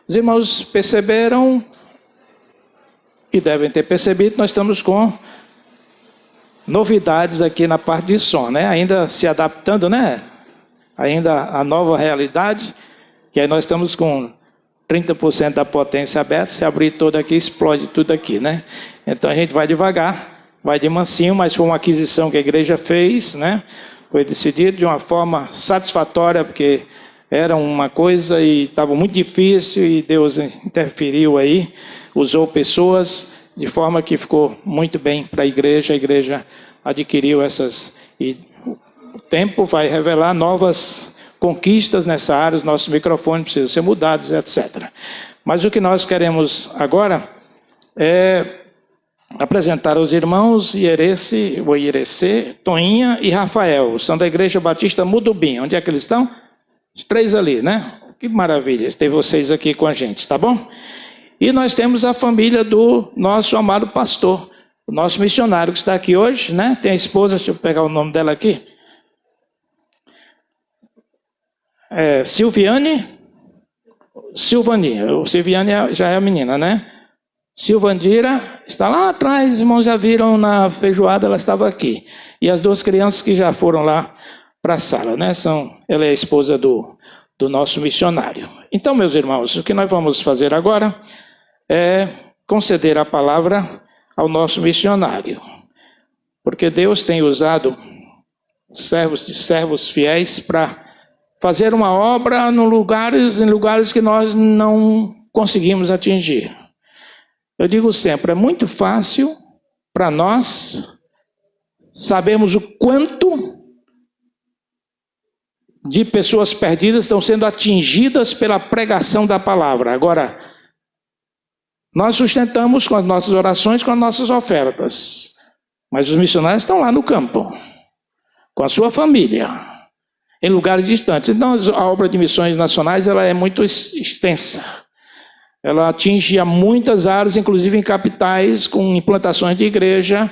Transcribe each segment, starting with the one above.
Os irmãos perceberam, e devem ter percebido, nós estamos com novidades aqui na parte de som, né? Ainda se adaptando, né? Ainda a nova realidade, que aí nós estamos com 30% da potência aberta, se abrir toda aqui, explode tudo aqui, né? Então a gente vai devagar, vai de mansinho, mas foi uma aquisição que a igreja fez, né? Foi decidido de uma forma satisfatória, porque era uma coisa e estava muito difícil e Deus interferiu aí, usou pessoas de forma que ficou muito bem para a igreja adquiriu essas... E o tempo vai revelar novas conquistas nessa área, os nossos microfones precisam ser mudados, etc. Mas o que nós queremos agora é apresentar aos irmãos Irecê, Toinha e Rafael, são da Igreja Batista Mudubim. Onde é que eles estão? Os três ali, né? Que maravilha ter vocês aqui com a gente, tá bom? E nós temos a família do nosso amado pastor, o nosso missionário que está aqui hoje, né? Tem a esposa, deixa eu pegar o nome dela aqui. Silvani, já é a menina, né? Silvandira está lá atrás, irmãos já viram na feijoada, ela estava aqui. E as duas crianças que já foram lá para a sala, né? Ela é a esposa do nosso missionário. Então, meus irmãos, o que nós vamos fazer agora é conceder a palavra ao nosso missionário. Porque Deus tem usado servos fiéis para fazer uma obra em lugares que nós não conseguimos atingir. Eu digo sempre, é muito fácil para nós sabermos o quanto de pessoas perdidas estão sendo atingidas pela pregação da palavra. Agora, nós sustentamos com as nossas orações, com as nossas ofertas. Mas os missionários estão lá no campo, com a sua família, em lugares distantes. Então, a obra de missões nacionais ela é muito extensa. Ela atinge a muitas áreas, inclusive em capitais, com implantações de igreja,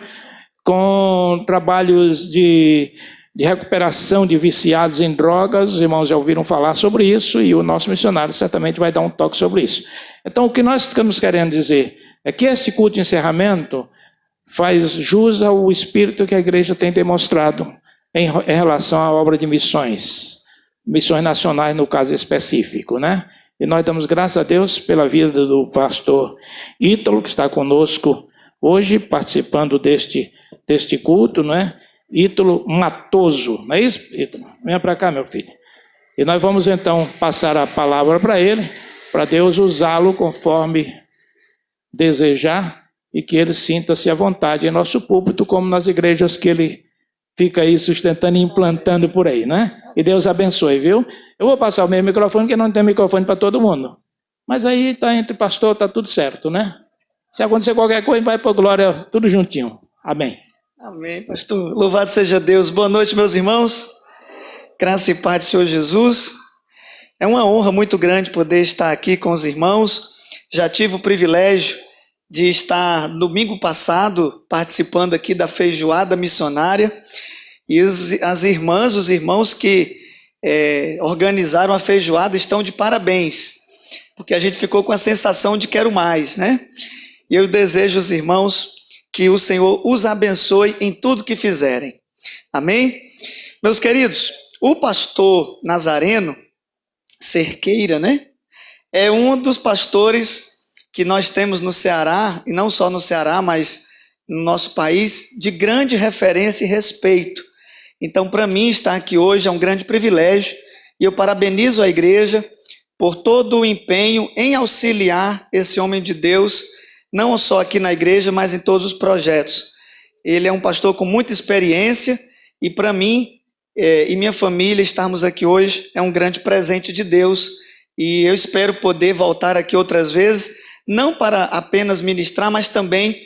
com trabalhos de recuperação de viciados em drogas. Os irmãos já ouviram falar sobre isso e o nosso missionário certamente vai dar um toque sobre isso. Então, o que nós estamos querendo dizer é que esse culto de encerramento faz jus ao espírito que a igreja tem demonstrado em relação à obra de missões nacionais no caso específico, né? E nós damos graças a Deus pela vida do pastor Ítalo, que está conosco hoje, participando deste culto, não é? Ítalo Matoso, não é isso, Ítalo? Venha para cá, meu filho. E nós vamos então passar a palavra para ele, para Deus usá-lo conforme desejar e que ele sinta-se à vontade em nosso púlpito, como nas igrejas que ele fica aí sustentando e implantando por aí, né? E Deus abençoe, viu? Eu vou passar o meu microfone, porque não tem microfone para todo mundo. Mas aí está entre pastor, está tudo certo, né? Se acontecer qualquer coisa, vai para glória, tudo juntinho. Amém. Amém, pastor. Louvado seja Deus. Boa noite, meus irmãos. Graça e paz do Senhor Jesus. É uma honra muito grande poder estar aqui com os irmãos. Já tive o privilégio de estar domingo passado participando aqui da feijoada missionária. E as irmãs, os irmãos que organizaram a feijoada estão de parabéns, porque a gente ficou com a sensação de quero mais, né? E eu desejo aos irmãos que o Senhor os abençoe em tudo que fizerem. Amém? Meus queridos, o pastor Nazareno Cerqueira, né? É um dos pastores que nós temos no Ceará, e não só no Ceará, mas no nosso país, de grande referência e respeito. Então, para mim, estar aqui hoje é um grande privilégio, e eu parabenizo a igreja por todo o empenho em auxiliar esse homem de Deus, não só aqui na igreja, mas em todos os projetos. Ele é um pastor com muita experiência, e para mim e minha família estarmos aqui hoje é um grande presente de Deus, e eu espero poder voltar aqui outras vezes, não para apenas ministrar, mas também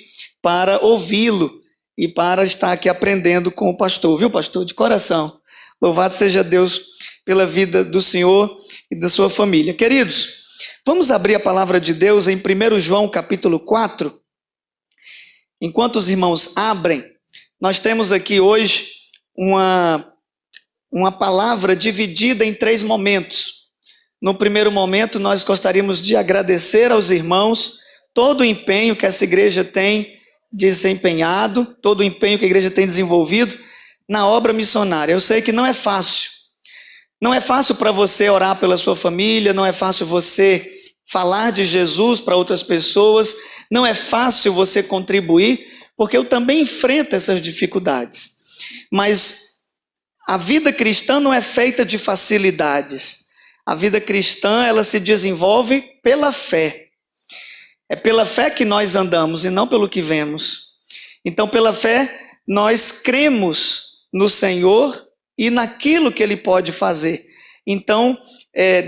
para ouvi-lo e para estar aqui aprendendo com o pastor, viu, pastor? De coração. Louvado seja Deus pela vida do Senhor e da sua família. Queridos, vamos abrir a palavra de Deus em 1 João capítulo 4. Enquanto os irmãos abrem, nós temos aqui hoje uma palavra dividida em 3 momentos. No primeiro momento, nós gostaríamos de agradecer aos irmãos todo o empenho que essa igreja tem desempenhado, todo o empenho que a igreja tem desenvolvido na obra missionária. Eu sei que não é fácil. Não é fácil para você orar pela sua família, não é fácil você falar de Jesus para outras pessoas, não é fácil você contribuir, porque eu também enfrento essas dificuldades. Mas a vida cristã não é feita de facilidades. A vida cristã, ela se desenvolve pela fé. É pela fé que nós andamos e não pelo que vemos. Então, pela fé, nós cremos no Senhor e naquilo que Ele pode fazer. Então,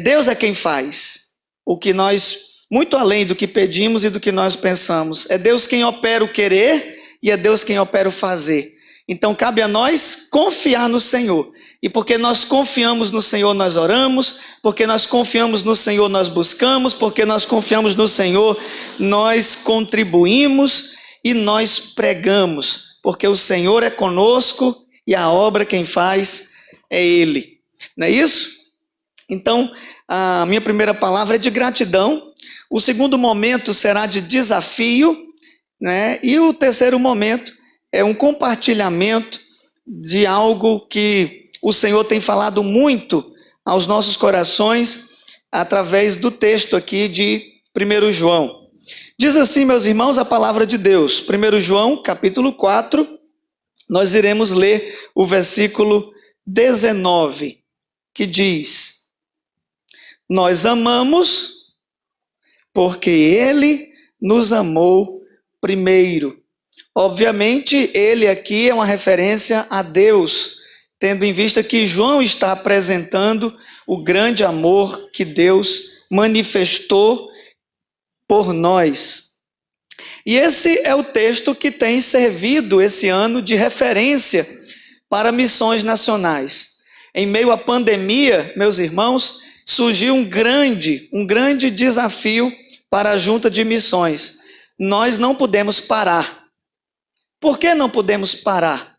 Deus é quem faz o que nós, muito além do que pedimos e do que nós pensamos. É Deus quem opera o querer e é Deus quem opera o fazer. Então, cabe a nós confiar no Senhor. E porque nós confiamos no Senhor, nós oramos. Porque nós confiamos no Senhor, nós buscamos. Porque nós confiamos no Senhor, nós contribuímos e nós pregamos. Porque o Senhor é conosco e a obra quem faz é Ele. Não é isso? Então, a minha primeira palavra é de gratidão. O segundo momento será de desafio, né? E o terceiro momento é um compartilhamento de algo que o Senhor tem falado muito aos nossos corações através do texto aqui de 1 João. Diz assim, meus irmãos, a palavra de Deus. 1 João, capítulo 4, nós iremos ler o versículo 19, que diz: nós amamos porque Ele nos amou primeiro. Obviamente, Ele aqui é uma referência a Deus, tendo em vista que João está apresentando o grande amor que Deus manifestou por nós. E esse é o texto que tem servido esse ano de referência para missões nacionais. Em meio à pandemia, meus irmãos, surgiu um grande desafio para a Junta de Missões. Nós não podemos parar. Por que não podemos parar?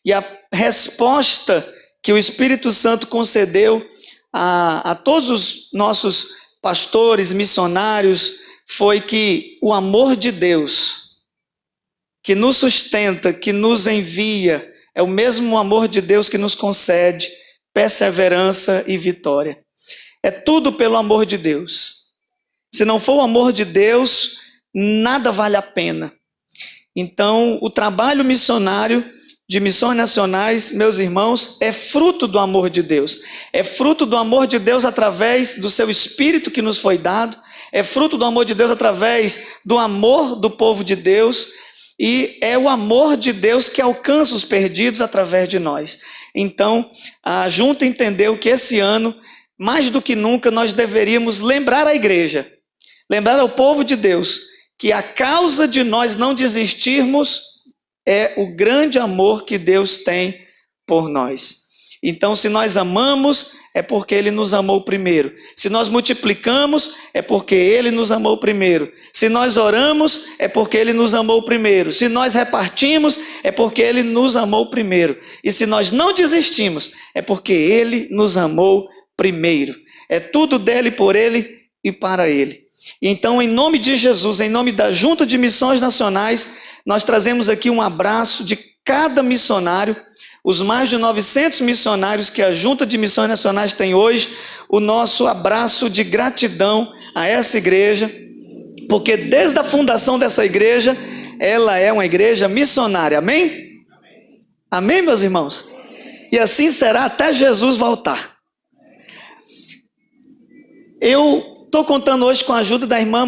E a resposta que o Espírito Santo concedeu a todos os nossos pastores, missionários, foi que o amor de Deus, que nos sustenta, que nos envia, é o mesmo amor de Deus que nos concede perseverança e vitória. É tudo pelo amor de Deus. Se não for o amor de Deus, nada vale a pena. Então, o trabalho missionário de missões nacionais, meus irmãos, é fruto do amor de Deus. É fruto do amor de Deus através do seu Espírito que nos foi dado. É fruto do amor de Deus através do amor do povo de Deus. E é o amor de Deus que alcança os perdidos através de nós. Então, a Junta entendeu que esse ano, mais do que nunca, nós deveríamos lembrar a igreja, lembrar ao povo de Deus, que a causa de nós não desistirmos é o grande amor que Deus tem por nós. Então, se nós amamos, é porque Ele nos amou primeiro. Se nós multiplicamos, é porque Ele nos amou primeiro. Se nós oramos, é porque Ele nos amou primeiro. Se nós repartimos, é porque Ele nos amou primeiro. E se nós não desistimos, é porque Ele nos amou primeiro. É tudo dele, por Ele e para Ele. E então, em nome de Jesus, em nome da Junta de Missões Nacionais, nós trazemos aqui um abraço de cada missionário, os mais de 900 missionários que a Junta de Missões Nacionais tem hoje, o nosso abraço de gratidão a essa igreja, porque desde a fundação dessa igreja, ela é uma igreja missionária, amém? Amém, meus irmãos? E assim será até Jesus voltar. Eu estou contando hoje com a ajuda da irmã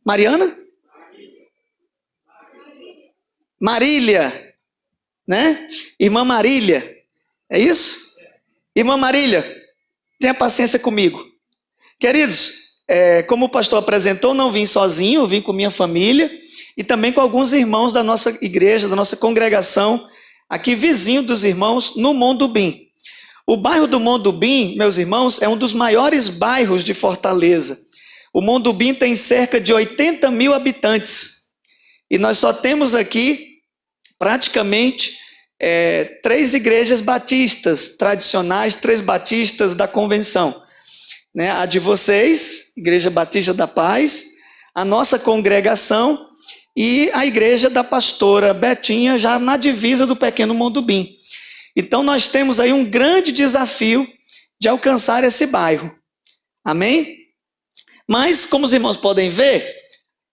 Mariana? Marília, né? Irmã Marília, é isso? Irmã Marília, tenha paciência comigo. Queridos, como o pastor apresentou, não vim sozinho, eu vim com minha família e também com alguns irmãos da nossa igreja, da nossa congregação, aqui vizinho dos irmãos, no Mondubim. O bairro do Mondubim, meus irmãos, é um dos maiores bairros de Fortaleza. O Mondubim tem cerca de 80 mil habitantes. E nós só temos aqui, praticamente, 3 igrejas batistas tradicionais, 3 batistas da convenção. né? A de vocês, Igreja Batista da Paz, a nossa congregação e a igreja da pastora Betinha, já na divisa do Pequeno Mondubim. Então nós temos aí um grande desafio de alcançar esse bairro. Amém? Mas, como os irmãos podem ver,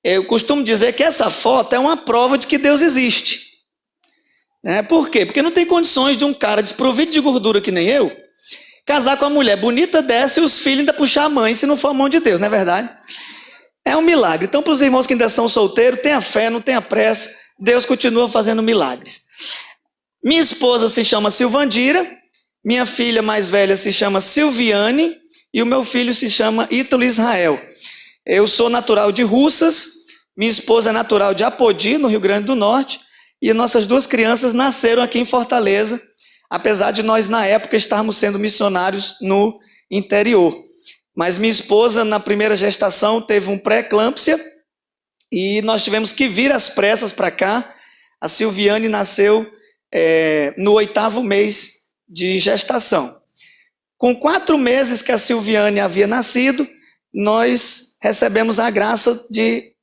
eu costumo dizer que essa foto é uma prova de que Deus existe. Por quê? Porque não tem condições de um cara desprovido de gordura que nem eu, casar com uma mulher bonita dessa e os filhos ainda puxar a mãe, se não for a mão de Deus, não é verdade? É um milagre. Então, para os irmãos que ainda são solteiros, tenha fé, não tenha pressa, Deus continua fazendo milagres. Minha esposa se chama Silvandira, minha filha mais velha se chama Silviane e o meu filho se chama Ítalo Israel. Eu sou natural de Russas, minha esposa é natural de Apodi, no Rio Grande do Norte, e nossas duas crianças nasceram aqui em Fortaleza, apesar de nós, na época, estarmos sendo missionários no interior. Mas minha esposa, na primeira gestação, teve um pré-eclâmpsia e nós tivemos que vir às pressas para cá. A Silviane nasceu no 8º mês de gestação. Com 4 meses que a Silviane havia nascido, nós recebemos a graça de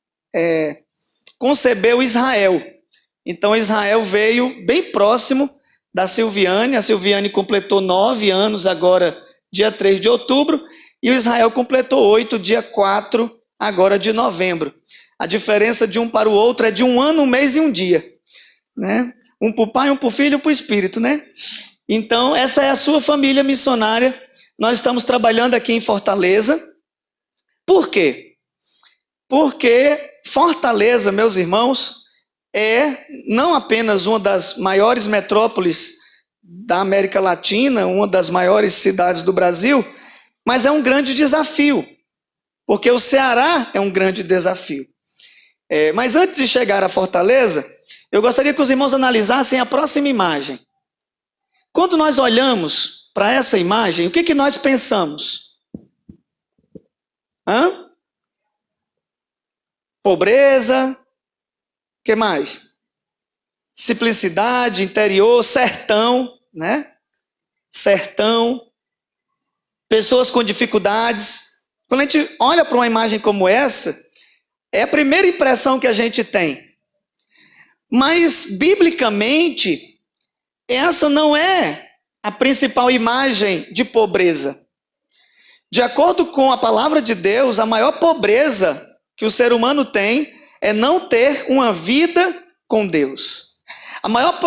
conceber o Israel. Então Israel veio bem próximo da Silviane. A Silviane completou 9 anos agora, dia 3 de outubro, e o Israel completou 8, dia 4, agora de novembro. A diferença de um para o outro é de 1 ano, 1 mês e 1 dia. Né? Um para o pai, um para o filho, um para o espírito, né? Então, essa é a sua família missionária. Nós estamos trabalhando aqui em Fortaleza. Por quê? Porque Fortaleza, meus irmãos, é não apenas uma das maiores metrópoles da América Latina, uma das maiores cidades do Brasil, mas é um grande desafio, porque o Ceará é um grande desafio. Mas antes de chegar a Fortaleza, eu gostaria que os irmãos analisassem a próxima imagem. Quando nós olhamos para essa imagem, o que nós pensamos? Pobreza, o que mais? Simplicidade, interior, sertão, né? Sertão, pessoas com dificuldades. Quando a gente olha para uma imagem como essa, é a primeira impressão que a gente tem. Mas, biblicamente, essa não é a principal imagem de pobreza. De acordo com a palavra de Deus, a maior pobreza que o ser humano tem é não ter uma vida com Deus. A maior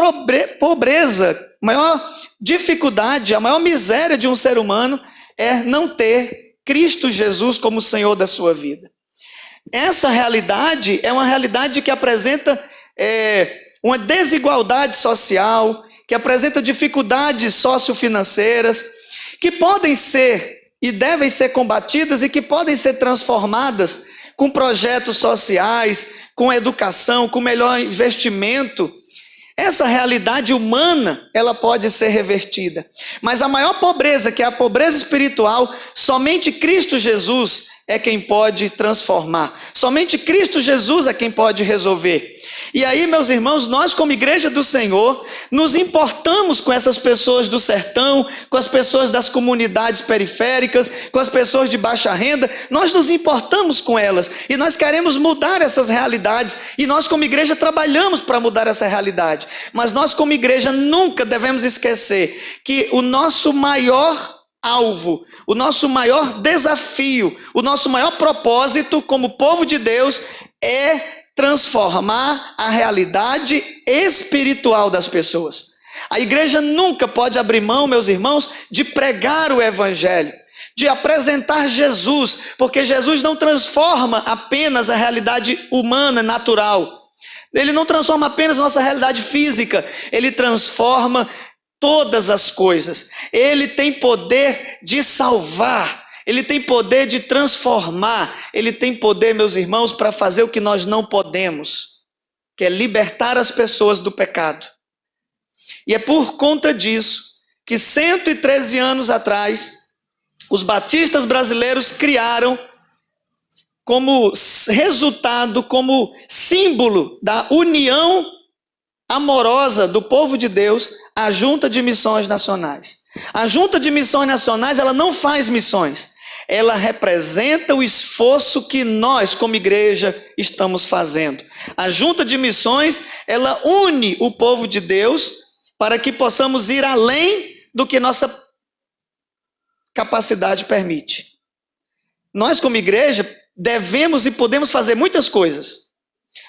pobreza, a maior dificuldade, a maior miséria de um ser humano é não ter Cristo Jesus como Senhor da sua vida. Essa realidade é uma realidade que apresenta uma desigualdade social, que apresenta dificuldades sociofinanceiras, que podem ser e devem ser combatidas e que podem ser transformadas com projetos sociais, com educação, com melhor investimento. Essa realidade humana, ela pode ser revertida. Mas a maior pobreza, que é a pobreza espiritual, somente Cristo Jesus é quem pode transformar. Somente Cristo Jesus é quem pode resolver. E aí, meus irmãos, nós como igreja do Senhor, nos importamos com essas pessoas do sertão, com as pessoas das comunidades periféricas, com as pessoas de baixa renda, nós nos importamos com elas e nós queremos mudar essas realidades e nós como igreja trabalhamos para mudar essa realidade. Mas nós como igreja nunca devemos esquecer que o nosso maior alvo, o nosso maior desafio, o nosso maior propósito como povo de Deus é transformar a realidade espiritual das pessoas. A igreja nunca pode abrir mão, meus irmãos, de pregar o evangelho, de apresentar Jesus, porque Jesus não transforma apenas a realidade humana, natural. Ele não transforma apenas a nossa realidade física, ele transforma todas as coisas. Ele tem poder de salvar. Ele tem poder de transformar, ele tem poder, meus irmãos, para fazer o que nós não podemos, que é libertar as pessoas do pecado. E é por conta disso que 113 anos atrás, os batistas brasileiros criaram como resultado, como símbolo da união amorosa do povo de Deus, a Junta de Missões Nacionais. A Junta de Missões Nacionais, ela não faz missões. ela representa o esforço que nós, como igreja, estamos fazendo. A junta de missões, ela une o povo de Deus para que possamos ir além do que nossa capacidade permite. Nós, como igreja, devemos e podemos fazer muitas coisas,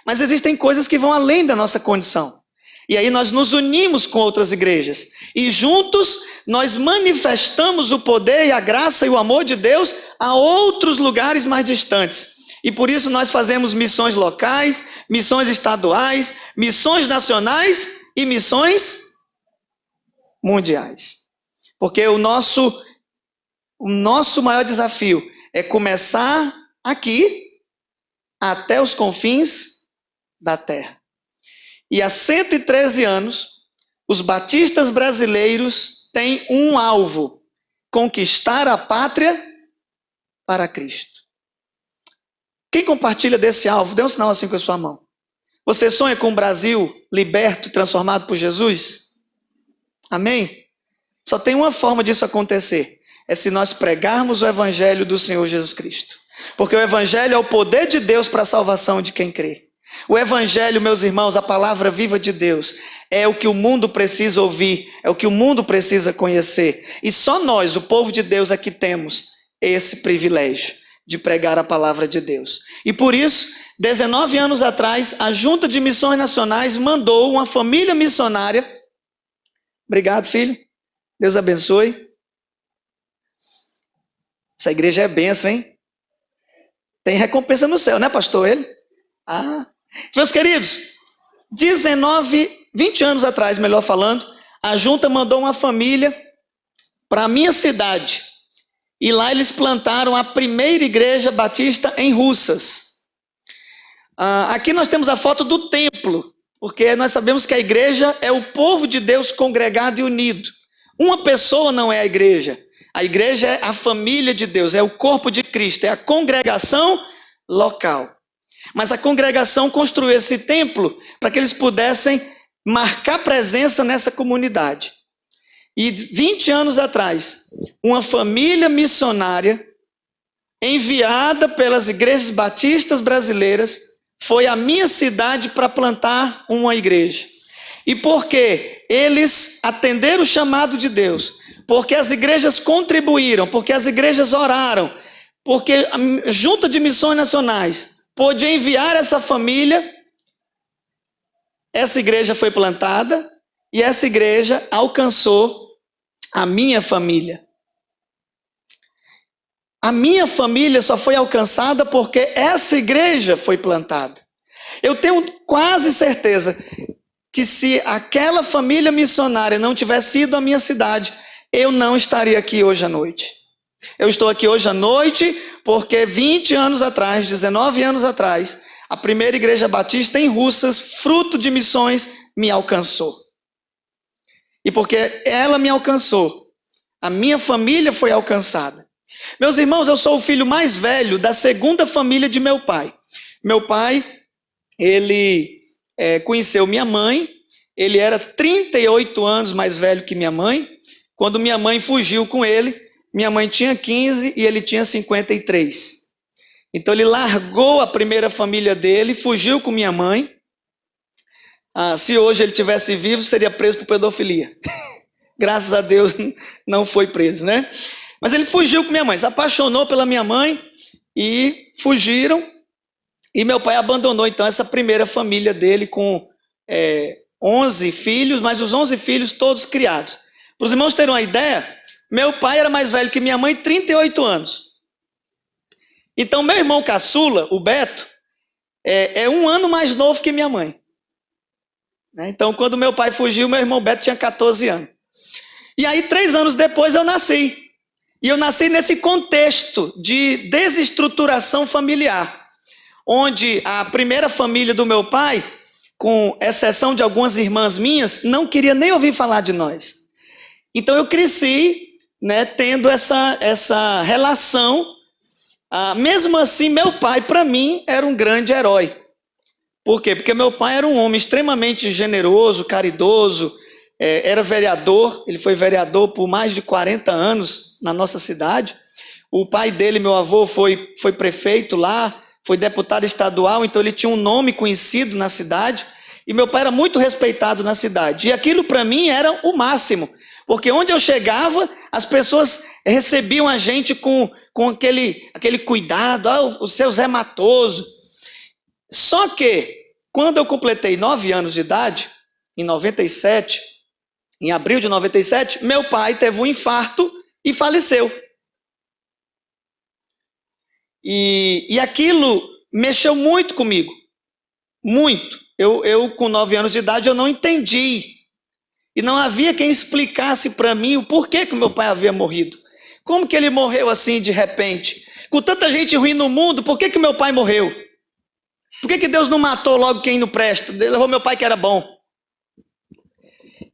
mas existem coisas que vão além da nossa condição. E aí nós nos unimos com outras igrejas. E juntos nós manifestamos o poder e a graça e o amor de Deus a outros lugares mais distantes. E por isso nós fazemos missões locais, missões estaduais, missões nacionais e missões mundiais. Porque o nosso maior desafio é começar aqui até os confins da terra. E há 113 anos, os batistas brasileiros têm um alvo: conquistar a pátria para Cristo. Quem compartilha desse alvo, dê um sinal assim com a sua mão. Você sonha com um Brasil liberto, transformado por Jesus? Amém? Só tem uma forma disso acontecer: é se nós pregarmos o evangelho do Senhor Jesus Cristo. Porque o evangelho é o poder de Deus para a salvação de quem crê. O evangelho, meus irmãos, a palavra viva de Deus, é o que o mundo precisa ouvir, é o que o mundo precisa conhecer. E só nós, o povo de Deus, é que temos esse privilégio de pregar a palavra de Deus. E por isso, 19 anos atrás, a Junta de Missões Nacionais mandou uma família missionária. Obrigado, filho. Deus abençoe. Essa igreja é bênção, hein? Tem recompensa no céu, né, pastor? Ele? Meus queridos, 20 anos atrás, melhor falando, a junta mandou uma família para a minha cidade. E lá eles plantaram a primeira igreja batista em Russas. Aqui nós temos a foto do templo, porque nós sabemos que a igreja é o povo de Deus congregado e unido. Uma pessoa não é a igreja. A igreja é a família de Deus, é o corpo de Cristo, é a congregação local. Mas a congregação construiu esse templo para que eles pudessem marcar presença nessa comunidade. E 20 anos atrás, uma família missionária enviada pelas igrejas batistas brasileiras foi à minha cidade para plantar uma igreja. E por quê? Eles atenderam o chamado de Deus, porque as igrejas contribuíram, porque as igrejas oraram, porque a Junta de Missões Nacionais pôde enviar essa família. Essa igreja foi plantada e essa igreja alcançou a minha família. A minha família só foi alcançada porque essa igreja foi plantada. Eu tenho quase certeza que se aquela família missionária não tivesse ido à minha cidade, eu não estaria aqui hoje à noite. Eu estou aqui hoje à noite porque 20 anos atrás, 19 anos atrás, a primeira igreja batista em Russas, fruto de missões, me alcançou. E porque ela me alcançou, a minha família foi alcançada. Meus irmãos, eu sou o filho mais velho da segunda família de meu pai. Meu pai, ele conheceu minha mãe, ele era 38 anos mais velho que minha mãe. Quando minha mãe fugiu com ele, minha mãe tinha 15 e ele tinha 53. Então ele largou a primeira família dele, fugiu com minha mãe. Se hoje ele tivesse vivo, seria preso por pedofilia. Graças a Deus não foi preso, né? Mas ele fugiu com minha mãe, se apaixonou pela minha mãe e fugiram. E meu pai abandonou então essa primeira família dele com 11 filhos, mas os 11 filhos todos criados. Para os irmãos terem uma ideia, meu pai era mais velho que minha mãe, 38 anos. Então meu irmão caçula, o Beto, é 1 ano mais novo que minha mãe. Então quando meu pai fugiu, meu irmão Beto tinha 14 anos. E aí 3 anos depois eu nasci. E eu nasci nesse contexto de desestruturação familiar, onde a primeira família do meu pai, com exceção de algumas irmãs minhas, não queria nem ouvir falar de nós. Então eu cresci, tendo essa relação. Mesmo assim, meu pai, para mim, era um grande herói. Por quê? Porque meu pai era um homem extremamente generoso, caridoso, era vereador, ele foi vereador por mais de 40 anos na nossa cidade, O pai dele, meu avô, foi prefeito lá, foi deputado estadual, então ele tinha um nome conhecido na cidade, e meu pai era muito respeitado na cidade. E aquilo para mim era o máximo, porque onde eu chegava, as pessoas recebiam a gente com aquele cuidado, o seu Zé Matoso. Só que, quando eu completei 9 anos de idade, em 97, em abril de 97, meu pai teve um infarto e faleceu. E aquilo mexeu muito comigo, muito. Eu com 9 anos de idade, eu não entendi. E não havia quem explicasse para mim o porquê que meu pai havia morrido. Como que ele morreu assim de repente? Com tanta gente ruim no mundo, por que meu pai morreu? Por que Deus não matou logo quem não presta? Levou meu pai que era bom.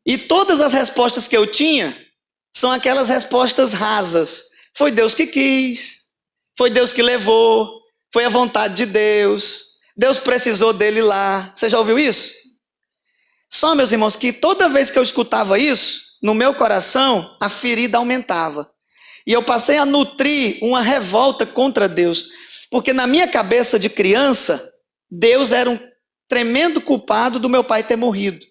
E todas as respostas que eu tinha são aquelas respostas rasas. Foi Deus que quis, foi Deus que levou, foi a vontade de Deus, Deus precisou dele lá. Você já ouviu isso? Só, meus irmãos, que toda vez que eu escutava isso, no meu coração, a ferida aumentava. E eu passei a nutrir uma revolta contra Deus. Porque na minha cabeça de criança, Deus era um tremendo culpado do meu pai ter morrido.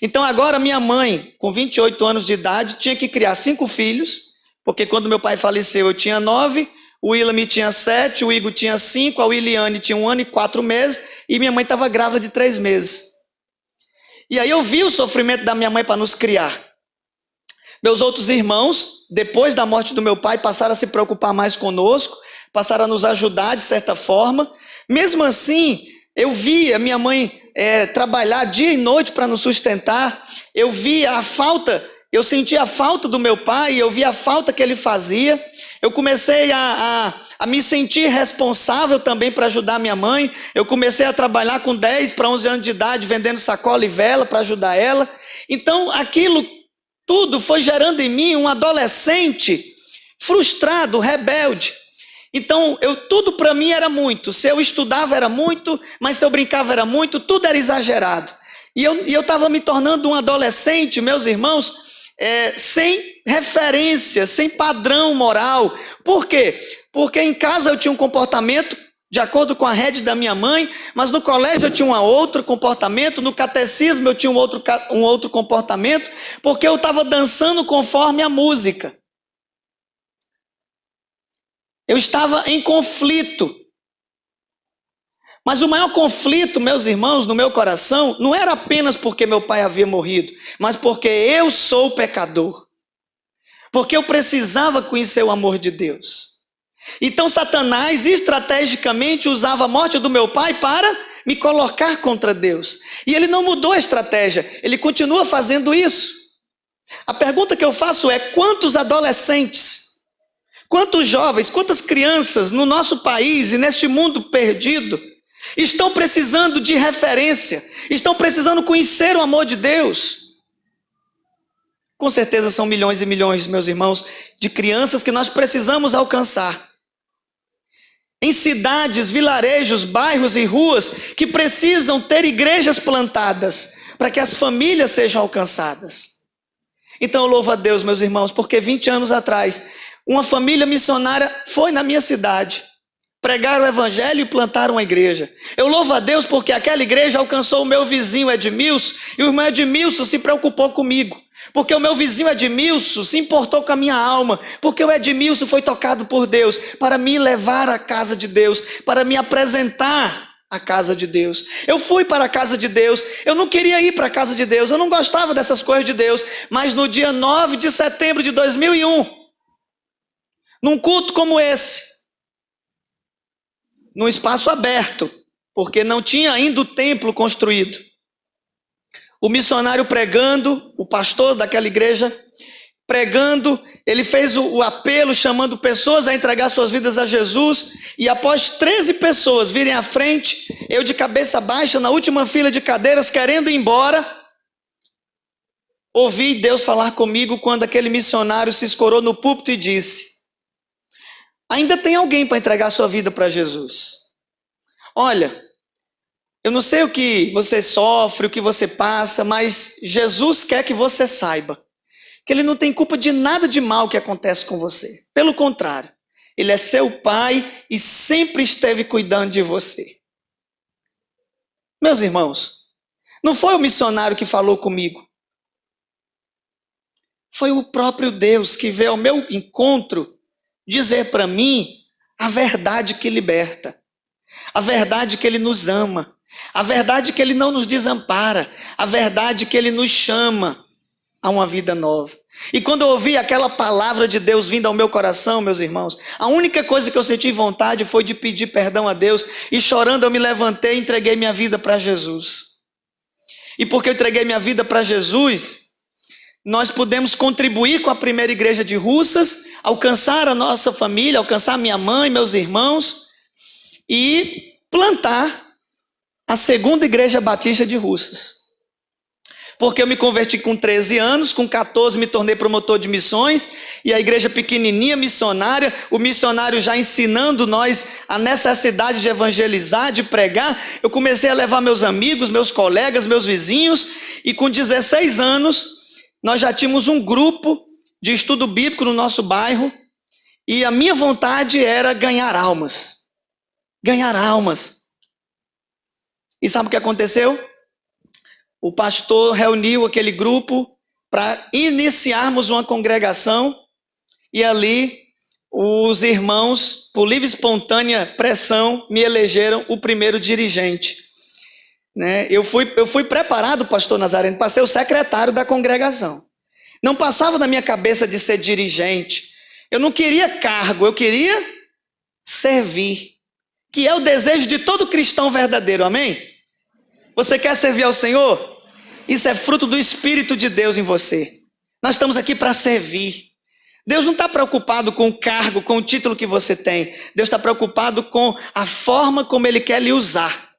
Então agora minha mãe, com 28 anos de idade, tinha que criar 5 filhos, porque quando meu pai faleceu eu tinha 9, o William tinha 7, o Igor tinha 5, a Williane tinha 1 ano e 4 meses, e minha mãe estava grávida de 3 meses. E aí eu vi o sofrimento da minha mãe para nos criar. Meus outros irmãos, depois da morte do meu pai, passaram a se preocupar mais conosco, passaram a nos ajudar de certa forma. Mesmo assim, eu via minha mãe trabalhar dia e noite para nos sustentar. Eu via a falta, eu sentia a falta do meu pai, eu via a falta que ele fazia. Eu comecei a me sentir responsável também para ajudar minha mãe. Eu comecei a trabalhar com 10 para 11 anos de idade, vendendo sacola e vela para ajudar ela. Então, aquilo tudo foi gerando em mim um adolescente frustrado, rebelde. Então, tudo para mim era muito. Se eu estudava era muito, mas se eu brincava era muito, tudo era exagerado. E eu estava me tornando um adolescente, meus irmãos, sem referência, sem padrão moral. Por quê? Porque em casa eu tinha um comportamento de acordo com a rede da minha mãe, mas no colégio eu tinha um outro comportamento, no catecismo eu tinha um outro comportamento, porque eu estava dançando conforme a música. Eu estava em conflito. Mas o maior conflito, meus irmãos, no meu coração, não era apenas porque meu pai havia morrido, mas porque eu sou pecador. Porque eu precisava conhecer o amor de Deus. Então Satanás estrategicamente usava a morte do meu pai para me colocar contra Deus. E ele não mudou a estratégia, ele continua fazendo isso. A pergunta que eu faço é: quantos adolescentes, quantos jovens, quantas crianças no nosso país e neste mundo perdido estão precisando de referência, estão precisando conhecer o amor de Deus? Com certeza são milhões e milhões, meus irmãos, de crianças que nós precisamos alcançar. Em cidades, vilarejos, bairros e ruas que precisam ter igrejas plantadas para que as famílias sejam alcançadas. Então eu louvo a Deus, meus irmãos, porque 20 anos atrás, uma família missionária foi na minha cidade, pregaram o evangelho e plantaram uma igreja. Eu louvo a Deus porque aquela igreja alcançou o meu vizinho Edmilson, e o irmão Edmilson se preocupou comigo, porque o meu vizinho Edmilson se importou com a minha alma, porque o Edmilson foi tocado por Deus para me levar à casa de Deus, para me apresentar à casa de Deus. Eu fui para a casa de Deus, eu não queria ir para a casa de Deus, eu não gostava dessas coisas de Deus, mas no dia 9 de setembro de 2001, num culto como esse, num espaço aberto, porque não tinha ainda o templo construído, o missionário pregando, o pastor daquela igreja pregando, ele fez o apelo chamando pessoas a entregar suas vidas a Jesus, e após 13 pessoas virem à frente, eu de cabeça baixa na última fila de cadeiras querendo ir embora, ouvi Deus falar comigo quando aquele missionário se escorou no púlpito e disse: ainda tem alguém para entregar sua vida para Jesus. Olha, eu não sei o que você sofre, o que você passa, mas Jesus quer que você saiba que Ele não tem culpa de nada de mal que acontece com você. Pelo contrário, Ele é seu pai e sempre esteve cuidando de você. Meus irmãos, não foi o missionário que falou comigo. Foi o próprio Deus que veio ao meu encontro dizer para mim a verdade que liberta, a verdade que Ele nos ama, a verdade que Ele não nos desampara, a verdade que Ele nos chama a uma vida nova. E quando eu ouvi aquela palavra de Deus vindo ao meu coração, meus irmãos, a única coisa que eu senti vontade foi de pedir perdão a Deus, e chorando eu me levantei e entreguei minha vida para Jesus. E porque eu entreguei minha vida para Jesus, nós pudemos contribuir com a primeira igreja de Russas, alcançar a nossa família, alcançar minha mãe, meus irmãos, e plantar a segunda igreja batista de Russas. Porque eu me converti com 13 anos, com 14 me tornei promotor de missões, e a igreja pequenininha, missionária, o missionário já ensinando nós a necessidade de evangelizar, de pregar. Eu comecei a levar meus amigos, meus colegas, meus vizinhos, e com 16 anos, nós já tínhamos um grupo de estudo bíblico no nosso bairro, e a minha vontade era ganhar almas. Ganhar almas. E sabe o que aconteceu? O pastor reuniu aquele grupo para iniciarmos uma congregação, e ali os irmãos, por livre e espontânea pressão, me elegeram o primeiro dirigente. Eu fui preparado, pastor Nazareno, para ser o secretário da congregação. Não passava na minha cabeça de ser dirigente. Eu não queria cargo, eu queria servir, que é o desejo de todo cristão verdadeiro, amém? Você quer servir ao Senhor? Isso é fruto do Espírito de Deus em você. Nós estamos aqui para servir. Deus não está preocupado com o cargo, com o título que você tem. Deus está preocupado com a forma como Ele quer lhe usar.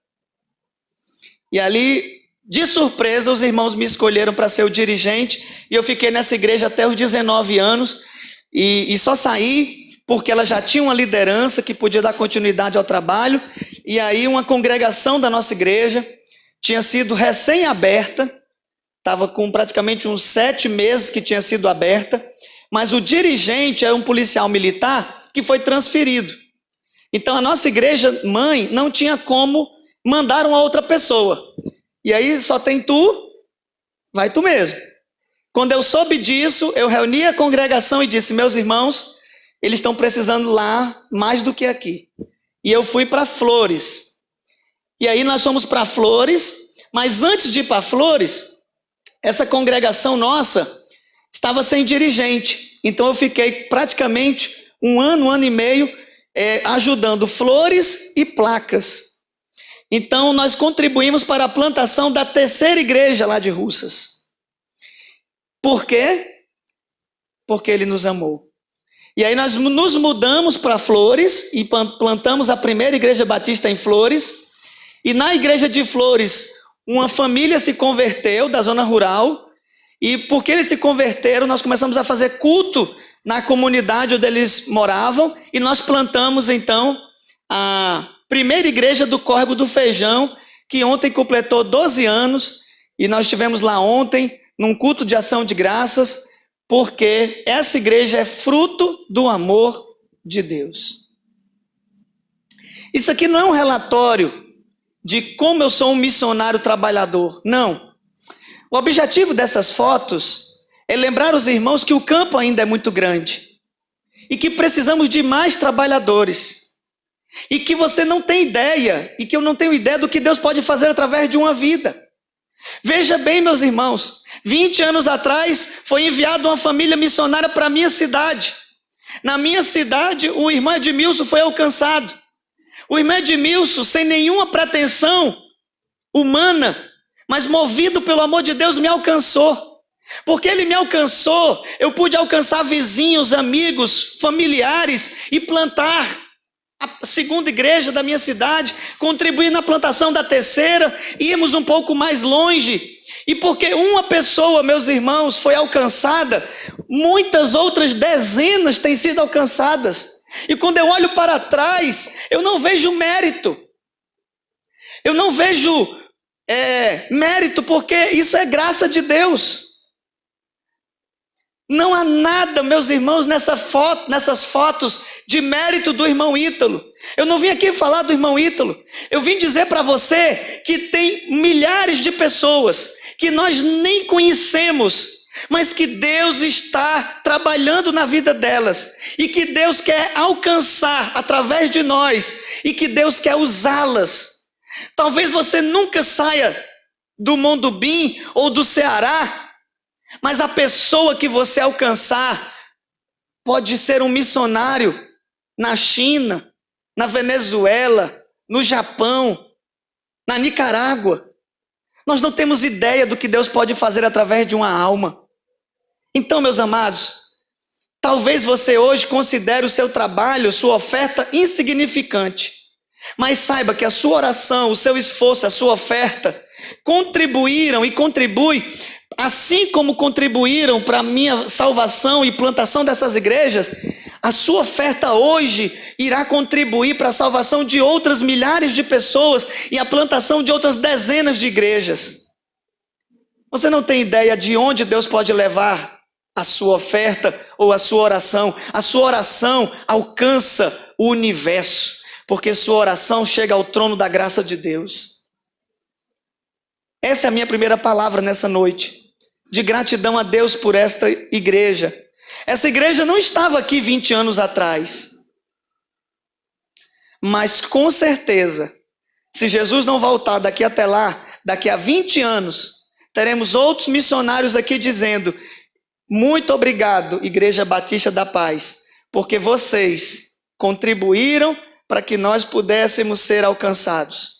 E ali, de surpresa, os irmãos me escolheram para ser o dirigente, e eu fiquei nessa igreja até os 19 anos, e só saí porque ela já tinha uma liderança que podia dar continuidade ao trabalho, e aí uma congregação da nossa igreja tinha sido recém-aberta, estava com praticamente uns 7 meses que tinha sido aberta, mas o dirigente era um policial militar que foi transferido. Então a nossa igreja mãe não tinha como mandar uma outra pessoa. E aí só tem tu, vai tu mesmo. Quando eu soube disso, eu reuni a congregação e disse: meus irmãos, eles estão precisando lá mais do que aqui. E eu fui para Flores. E aí nós fomos para Flores, mas antes de ir para Flores, essa congregação nossa estava sem dirigente. Então eu fiquei praticamente um ano e meio ajudando Flores e Placas. Então nós contribuímos para a plantação da terceira igreja lá de Russas. Por quê? Porque Ele nos amou. E aí nós nos mudamos para Flores e plantamos a primeira igreja batista em Flores. E na igreja de Flores, uma família se converteu da zona rural, e porque eles se converteram, nós começamos a fazer culto na comunidade onde eles moravam, e nós plantamos então a primeira igreja do Córrego do Feijão, que ontem completou 12 anos, e nós estivemos lá ontem, num culto de ação de graças, porque essa igreja é fruto do amor de Deus. Isso aqui não é um relatório de como eu sou um missionário trabalhador. Não. O objetivo dessas fotos é lembrar os irmãos que o campo ainda é muito grande e que precisamos de mais trabalhadores, e que você não tem ideia, e que eu não tenho ideia do que Deus pode fazer através de uma vida. Veja bem, meus irmãos, 20 anos atrás foi enviada uma família missionária para a minha cidade. Na minha cidade, o irmão Edmilson foi alcançado. O irmão Edmilson, sem nenhuma pretensão humana, mas movido pelo amor de Deus, me alcançou. Porque ele me alcançou, eu pude alcançar vizinhos, amigos, familiares e plantar a segunda igreja da minha cidade, contribuir na plantação da terceira, irmos um pouco mais longe. E porque uma pessoa, meus irmãos, foi alcançada, muitas outras dezenas têm sido alcançadas. E quando eu olho para trás, eu não vejo mérito. Eu não vejo mérito, porque isso é graça de Deus. Não há nada, meus irmãos, nessas fotos de mérito do irmão Ítalo. Eu não vim aqui falar do irmão Ítalo. Eu vim dizer para você que tem milhares de pessoas que nós nem conhecemos, mas que Deus está trabalhando na vida delas e que Deus quer alcançar através de nós e que Deus quer usá-las. Talvez você nunca saia do Mondubim ou do Ceará, mas a pessoa que você alcançar pode ser um missionário na China, na Venezuela, no Japão, na Nicarágua. Nós não temos ideia do que Deus pode fazer através de uma alma. Então, meus amados, talvez você hoje considere o seu trabalho, sua oferta insignificante, mas saiba que a sua oração, o seu esforço, a sua oferta contribuíram e contribuem, assim como contribuíram para a minha salvação e plantação dessas igrejas. A sua oferta hoje irá contribuir para a salvação de outras milhares de pessoas e a plantação de outras dezenas de igrejas. Você não tem ideia de onde Deus pode levar a sua oferta ou a sua oração. A sua oração alcança o universo, porque sua oração chega ao trono da graça de Deus. Essa é a minha primeira palavra nessa noite, de gratidão a Deus por esta igreja. Essa igreja não estava aqui 20 anos atrás, mas com certeza, se Jesus não voltar daqui até lá, daqui a 20 anos, teremos outros missionários aqui dizendo: muito obrigado, Igreja Batista da Paz, porque vocês contribuíram para que nós pudéssemos ser alcançados.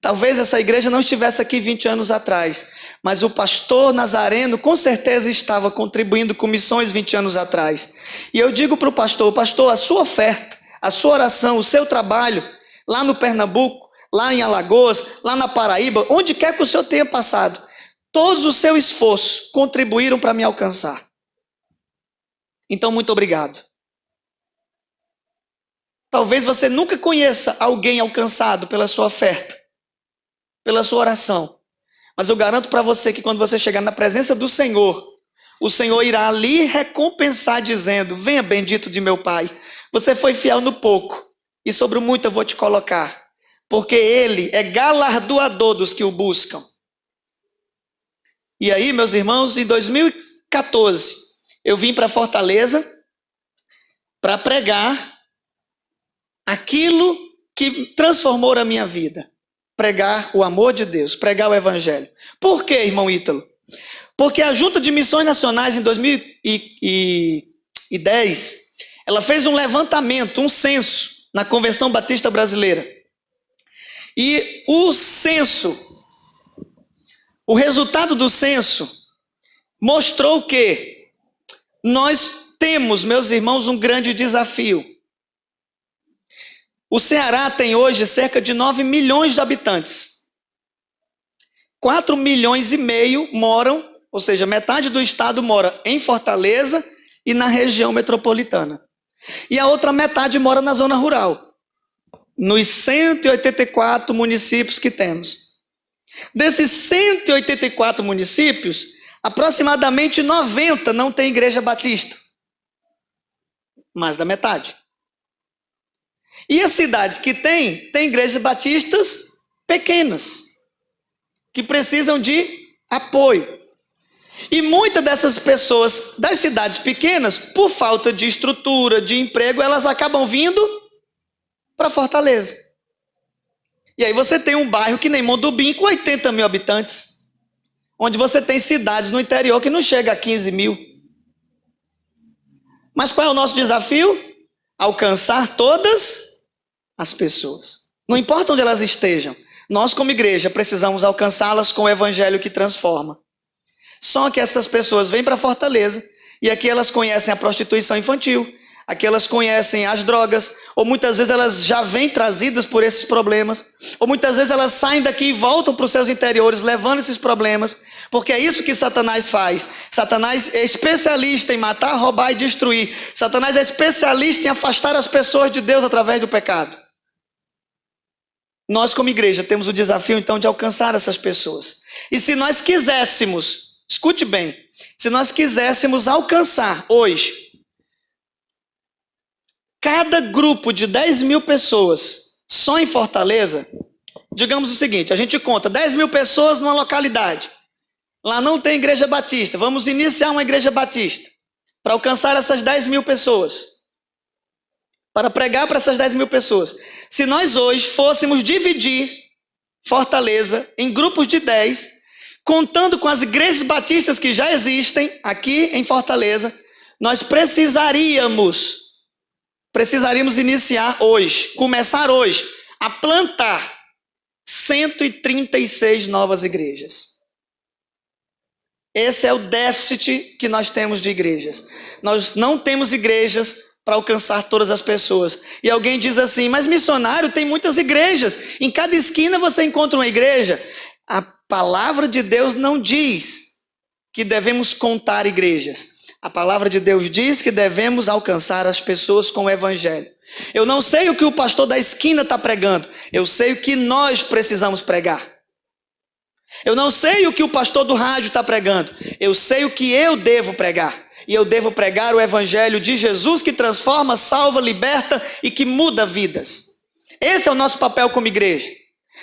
Talvez essa igreja não estivesse aqui 20 anos atrás, mas o pastor Nazareno com certeza estava contribuindo com missões 20 anos atrás. E eu digo para o pastor, a sua oferta, a sua oração, o seu trabalho, lá no Pernambuco, lá em Alagoas, lá na Paraíba, onde quer que o senhor tenha passado, todos o seu esforço contribuíram para me alcançar. Então, muito obrigado. Talvez você nunca conheça alguém alcançado pela sua oferta, pela sua oração, mas eu garanto para você que quando você chegar na presença do Senhor, o Senhor irá lhe recompensar dizendo: venha, bendito de meu Pai, você foi fiel no pouco e sobre o muito eu vou te colocar, porque Ele é galardoador dos que o buscam. E aí, meus irmãos, em 2014 eu vim para Fortaleza para pregar aquilo que transformou a minha vida. Pregar o amor de Deus, pregar o evangelho. Por quê, irmão Ítalo? Porque a Junta de Missões Nacionais, em 2010, ela fez um levantamento, um censo, na Convenção Batista Brasileira. E o resultado do censo mostrou que nós temos, meus irmãos, um grande desafio. O Ceará tem hoje cerca de 9 milhões de habitantes. 4 milhões e meio moram, ou seja, metade do estado mora em Fortaleza e na região metropolitana. E a outra metade mora na zona rural, nos 184 municípios que temos. Desses 184 municípios, aproximadamente 90 não tem igreja batista. Mais da metade. E as cidades que têm igrejas batistas pequenas, que precisam de apoio. E muitas dessas pessoas das cidades pequenas, por falta de estrutura, de emprego, elas acabam vindo para Fortaleza. E aí você tem um bairro que nem Mondubim, com 80 mil habitantes, onde você tem cidades no interior que não chega a 15 mil. Mas qual é o nosso desafio? Alcançar todas as pessoas. Não importa onde elas estejam, nós como igreja precisamos alcançá-las com o evangelho que transforma. Só que essas pessoas vêm para Fortaleza e aqui elas conhecem a prostituição infantil, aqui elas conhecem as drogas, ou muitas vezes elas já vêm trazidas por esses problemas, ou muitas vezes elas saem daqui e voltam para os seus interiores levando esses problemas, porque é isso que Satanás faz. Satanás é especialista em matar, roubar e destruir. Satanás é especialista em afastar as pessoas de Deus através do pecado. Nós como igreja temos o desafio então de alcançar essas pessoas. E se nós quiséssemos, escute bem, se nós quiséssemos alcançar hoje cada grupo de 10 mil pessoas só em Fortaleza, digamos o seguinte, a gente conta 10 mil pessoas numa localidade. Lá não tem igreja batista, vamos iniciar uma igreja batista para alcançar essas 10 mil pessoas, para pregar para essas 10 mil pessoas. Se nós hoje fôssemos dividir Fortaleza em grupos de 10, contando com as igrejas batistas que já existem aqui em Fortaleza, nós precisaríamos iniciar hoje, começar hoje, a plantar 136 novas igrejas. Esse é o déficit que nós temos de igrejas. Nós não temos igrejas para alcançar todas as pessoas. E alguém diz assim, mas missionário tem muitas igrejas. Em cada esquina você encontra uma igreja. A palavra de Deus não diz que devemos contar igrejas. A palavra de Deus diz que devemos alcançar as pessoas com o evangelho. Eu não sei o que o pastor da esquina está pregando. Eu sei o que nós precisamos pregar. Eu não sei o que o pastor do rádio está pregando. Eu sei o que eu devo pregar. E eu devo pregar o evangelho de Jesus que transforma, salva, liberta e que muda vidas. Esse é o nosso papel como igreja.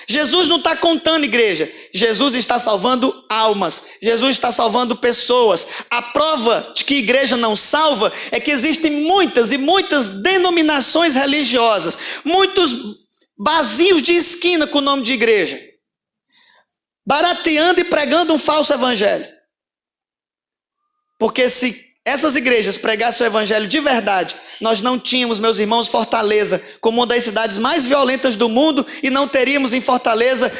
Jesus não está contando igreja. Jesus está salvando almas. Jesus está salvando pessoas. A prova de que igreja não salva é que existem muitas e muitas denominações religiosas. Muitos barzinhos de esquina com o nome de igreja. Barateando e pregando um falso evangelho. Porque se essas igrejas pregassem o evangelho de verdade, nós não tínhamos, meus irmãos, Fortaleza como uma das cidades mais violentas do mundo e não teríamos em Fortaleza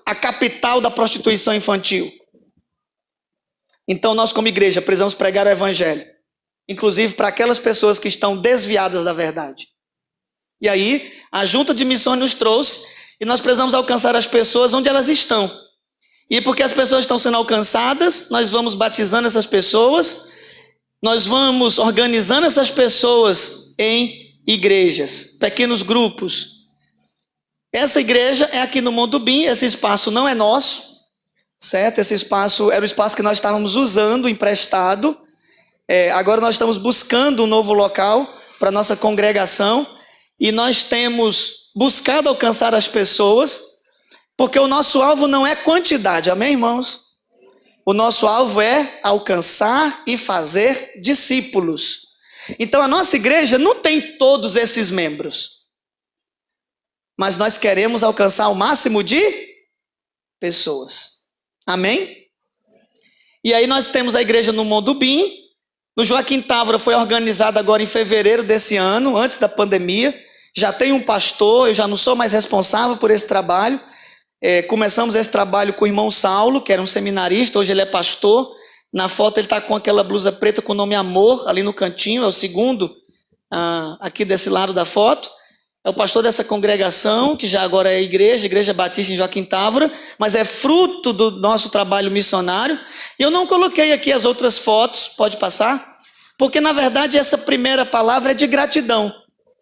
a capital da prostituição infantil. Então nós como igreja precisamos pregar o evangelho, inclusive para aquelas pessoas que estão desviadas da verdade. E aí a junta de missões nos trouxe e nós precisamos alcançar as pessoas onde elas estão. E porque as pessoas estão sendo alcançadas, nós vamos batizando essas pessoas, nós vamos organizando essas pessoas em igrejas, pequenos grupos. Essa igreja é aqui no Mondubim, esse espaço não é nosso, certo? Esse espaço era o espaço que nós estávamos usando, emprestado. Agora nós estamos buscando um novo local para a nossa congregação e nós temos buscado alcançar as pessoas, porque o nosso alvo não é quantidade, amém, irmãos? O nosso alvo é alcançar e fazer discípulos. Então a nossa igreja não tem todos esses membros, mas nós queremos alcançar o máximo de pessoas, amém? E aí nós temos a igreja no Mondubim, no Joaquim Távora foi organizada agora em fevereiro desse ano, antes da pandemia. Já tem um pastor, eu já não sou mais responsável por esse trabalho. Começamos esse trabalho com o irmão Saulo, que era um seminarista, hoje ele é pastor. Na foto ele está com aquela blusa preta com o nome Amor, ali no cantinho, é o segundo aqui desse lado da foto. É o pastor dessa congregação, que já agora é Igreja Batista em Joaquim Távora, mas é fruto do nosso trabalho missionário. E eu não coloquei aqui as outras fotos, pode passar? Porque na verdade essa primeira palavra é de gratidão.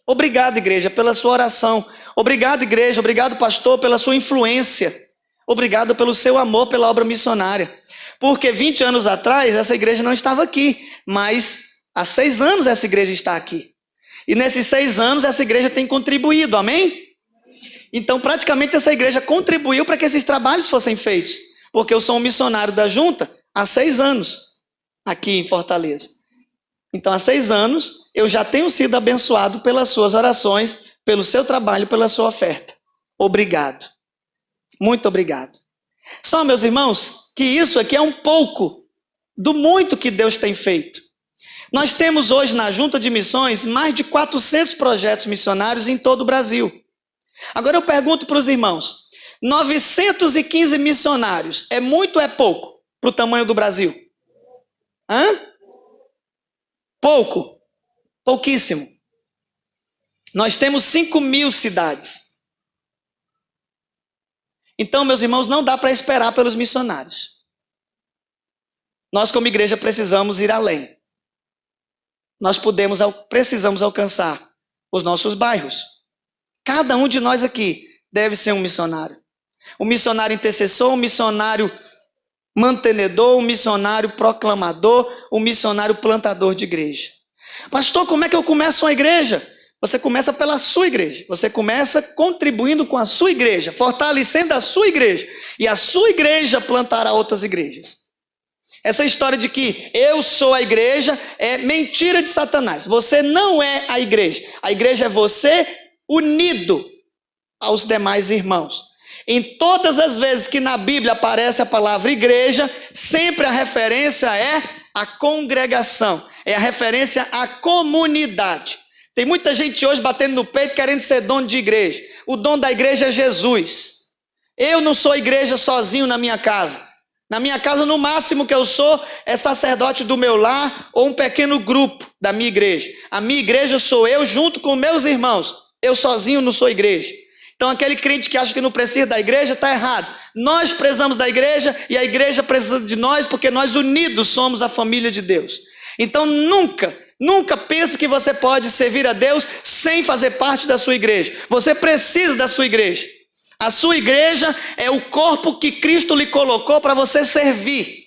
Obrigado, igreja, pela sua oração. Obrigado, igreja, obrigado, pastor, pela sua influência. Obrigado pelo seu amor pela obra missionária. Porque 20 anos atrás essa igreja não estava aqui, mas há 6 anos essa igreja está aqui. E nesses 6 anos essa igreja tem contribuído, amém? Então praticamente essa igreja contribuiu para que esses trabalhos fossem feitos. Porque eu sou um missionário da junta há 6 anos aqui em Fortaleza. Então há 6 anos eu já tenho sido abençoado pelas suas orações, pelo seu trabalho, pela sua oferta. Obrigado. Muito obrigado. Só, meus irmãos, que isso aqui é um pouco do muito que Deus tem feito. Nós temos hoje na Junta de Missões mais de 400 projetos missionários em todo o Brasil. Agora eu pergunto para os irmãos, 915 missionários, é muito ou é pouco para o tamanho do Brasil? Pouco. Pouquíssimo. Nós temos 5.000 cidades. Então, meus irmãos, não dá para esperar pelos missionários. Nós, como igreja, precisamos ir além. Nós precisamos alcançar os nossos bairros. Cada um de nós aqui deve ser um missionário. Um missionário intercessor, um missionário mantenedor, um missionário proclamador, um missionário plantador de igreja. Pastor, como é que eu começo uma igreja? Você começa pela sua igreja. Você começa contribuindo com a sua igreja, fortalecendo a sua igreja. E a sua igreja plantará outras igrejas. Essa história de que eu sou a igreja é mentira de Satanás. Você não é a igreja. A igreja é você unido aos demais irmãos. Em todas as vezes que na Bíblia aparece a palavra igreja, sempre a referência é a congregação. É a referência à comunidade. Tem muita gente hoje batendo no peito querendo ser dono de igreja. O dono da igreja é Jesus. Eu não sou igreja sozinho na minha casa. Na minha casa, no máximo que eu sou é sacerdote do meu lar ou um pequeno grupo da minha igreja. A minha igreja sou eu junto com meus irmãos. Eu sozinho não sou igreja. Então aquele crente que acha que não precisa da igreja está errado. Nós precisamos da igreja e a igreja precisa de nós porque nós unidos somos a família de Deus. Então nunca pense que você pode servir a Deus sem fazer parte da sua igreja. Você precisa da sua igreja. A sua igreja é o corpo que Cristo lhe colocou para você servir.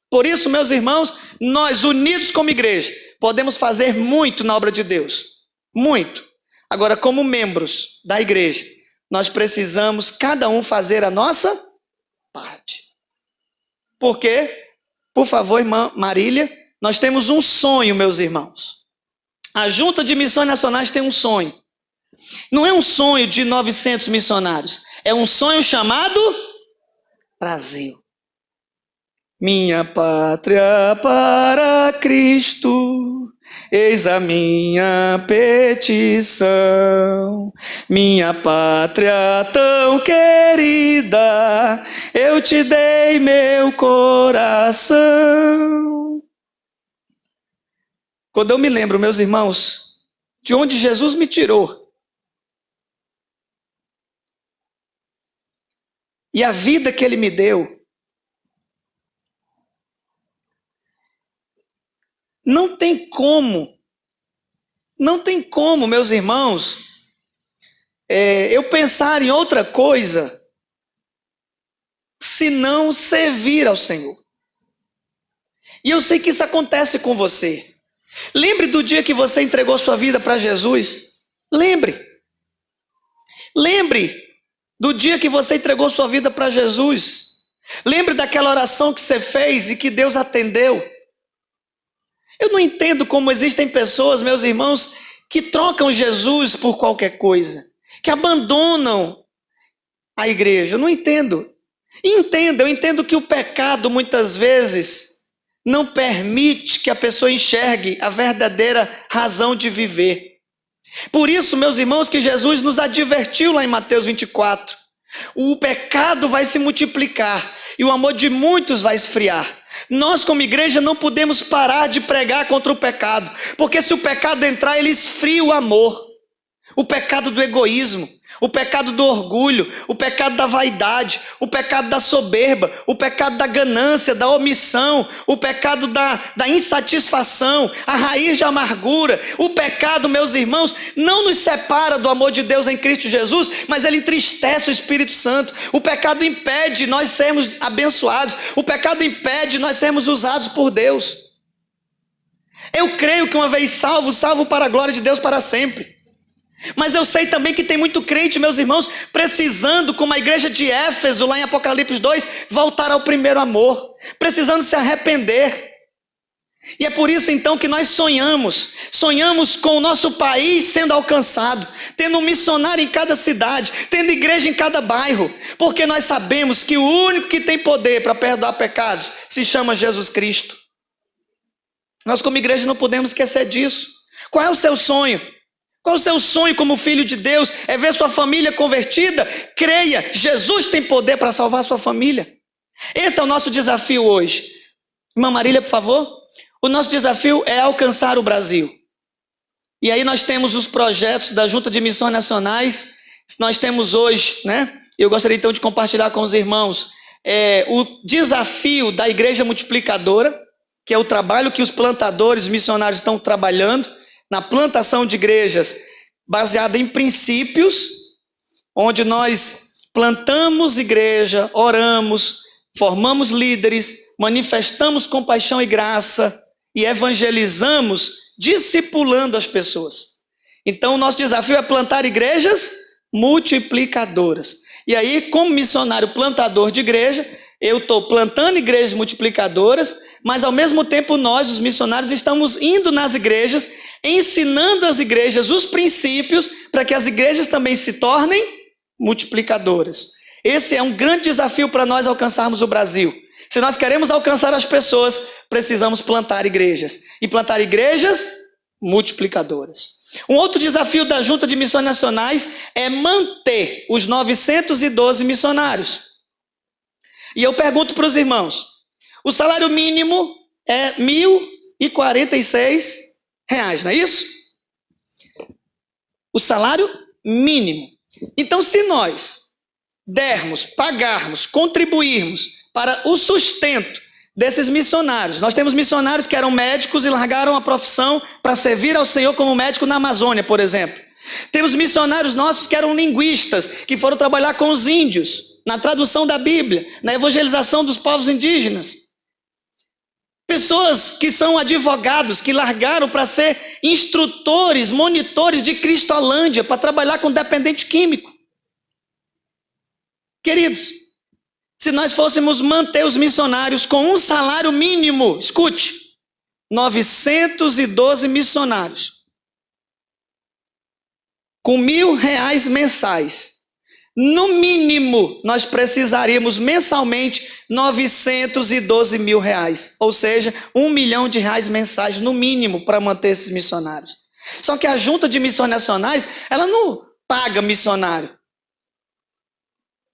Por isso, meus irmãos, nós unidos como igreja podemos fazer muito na obra de Deus. Muito. Agora, como membros da igreja, nós precisamos cada um fazer a nossa parte. Por quê? Por favor, irmã Marília, nós temos um sonho, meus irmãos. A Junta de Missões Nacionais tem um sonho. Não é um sonho de 900 missionários. É um sonho chamado Brasil. Minha pátria para Cristo, eis a minha petição. Minha pátria tão querida, eu te dei meu coração. Quando eu me lembro, meus irmãos, de onde Jesus me tirou, e a vida que Ele me deu, não tem como, meus irmãos, eu pensar em outra coisa, senão servir ao Senhor. E eu sei que isso acontece com você. Lembre do dia que você entregou sua vida para Jesus. Lembre do dia que você entregou sua vida para Jesus. Lembre daquela oração que você fez e que Deus atendeu. Eu não entendo como existem pessoas, meus irmãos, que trocam Jesus por qualquer coisa, que abandonam a igreja. Eu não entendo. Eu entendo que o pecado muitas vezes não permite que a pessoa enxergue a verdadeira razão de viver. Por isso, meus irmãos, que Jesus nos advertiu lá em Mateus 24. O pecado vai se multiplicar e o amor de muitos vai esfriar. Nós como igreja não podemos parar de pregar contra o pecado, porque se o pecado entrar, ele esfria o amor. O pecado do egoísmo, o pecado do orgulho, o pecado da vaidade, o pecado da soberba, o pecado da ganância, da omissão, o pecado da insatisfação, a raiz de amargura. O pecado, meus irmãos, não nos separa do amor de Deus em Cristo Jesus, mas ele entristece o Espírito Santo. O pecado impede nós sermos abençoados, o pecado impede nós sermos usados por Deus. Eu creio que uma vez salvo para a glória de Deus para sempre. Mas eu sei também que tem muito crente, meus irmãos, precisando, como a igreja de Éfeso, lá em Apocalipse 2, voltar ao primeiro amor, precisando se arrepender. E é por isso então que nós sonhamos com o nosso país sendo alcançado, tendo um missionário em cada cidade, tendo igreja em cada bairro, porque nós sabemos que o único que tem poder para perdoar pecados se chama Jesus Cristo. Nós como igreja não podemos esquecer disso. Qual é o seu sonho? Qual o seu sonho como filho de Deus? É ver sua família convertida? Creia, Jesus tem poder para salvar sua família. Esse é o nosso desafio hoje. Irmã Marília, por favor. O nosso desafio é alcançar o Brasil. E aí nós temos os projetos da Junta de Missões Nacionais. Nós temos hoje, né? Eu gostaria então de compartilhar com os irmãos o desafio da Igreja Multiplicadora, que é o trabalho que os plantadores missionários estão trabalhando, na plantação de igrejas baseada em princípios, onde nós plantamos igreja, oramos, formamos líderes, manifestamos compaixão e graça e evangelizamos, discipulando as pessoas. Então, o nosso desafio é plantar igrejas multiplicadoras. E aí, como missionário plantador de igreja, eu estou plantando igrejas multiplicadoras, mas ao mesmo tempo nós, os missionários, estamos indo nas igrejas, ensinando as igrejas os princípios para que as igrejas também se tornem multiplicadoras. Esse é um grande desafio para nós alcançarmos o Brasil. Se nós queremos alcançar as pessoas, precisamos plantar igrejas. E plantar igrejas multiplicadoras. Um outro desafio da Junta de Missões Nacionais é manter os 912 missionários. E eu pergunto para os irmãos, o salário mínimo é R$ 1.046, não é isso? O salário mínimo. Então, se nós dermos, pagarmos, contribuirmos para o sustento desses missionários, nós temos missionários que eram médicos e largaram a profissão para servir ao Senhor como médico na Amazônia, por exemplo. Temos missionários nossos que eram linguistas, que foram trabalhar com os índios, na tradução da Bíblia, na evangelização dos povos indígenas. Pessoas que são advogados, que largaram para ser instrutores, monitores de Cristolândia, para trabalhar com dependente químico. Queridos, se nós fôssemos manter os missionários com um salário mínimo, escute, 912 missionários, com R$ 1.000 mensais, no mínimo, nós precisaríamos mensalmente R$ 912 mil, ou seja, R$ 1 milhão mensais no mínimo para manter esses missionários. Só que a Junta de Missões Nacionais, ela não paga missionário.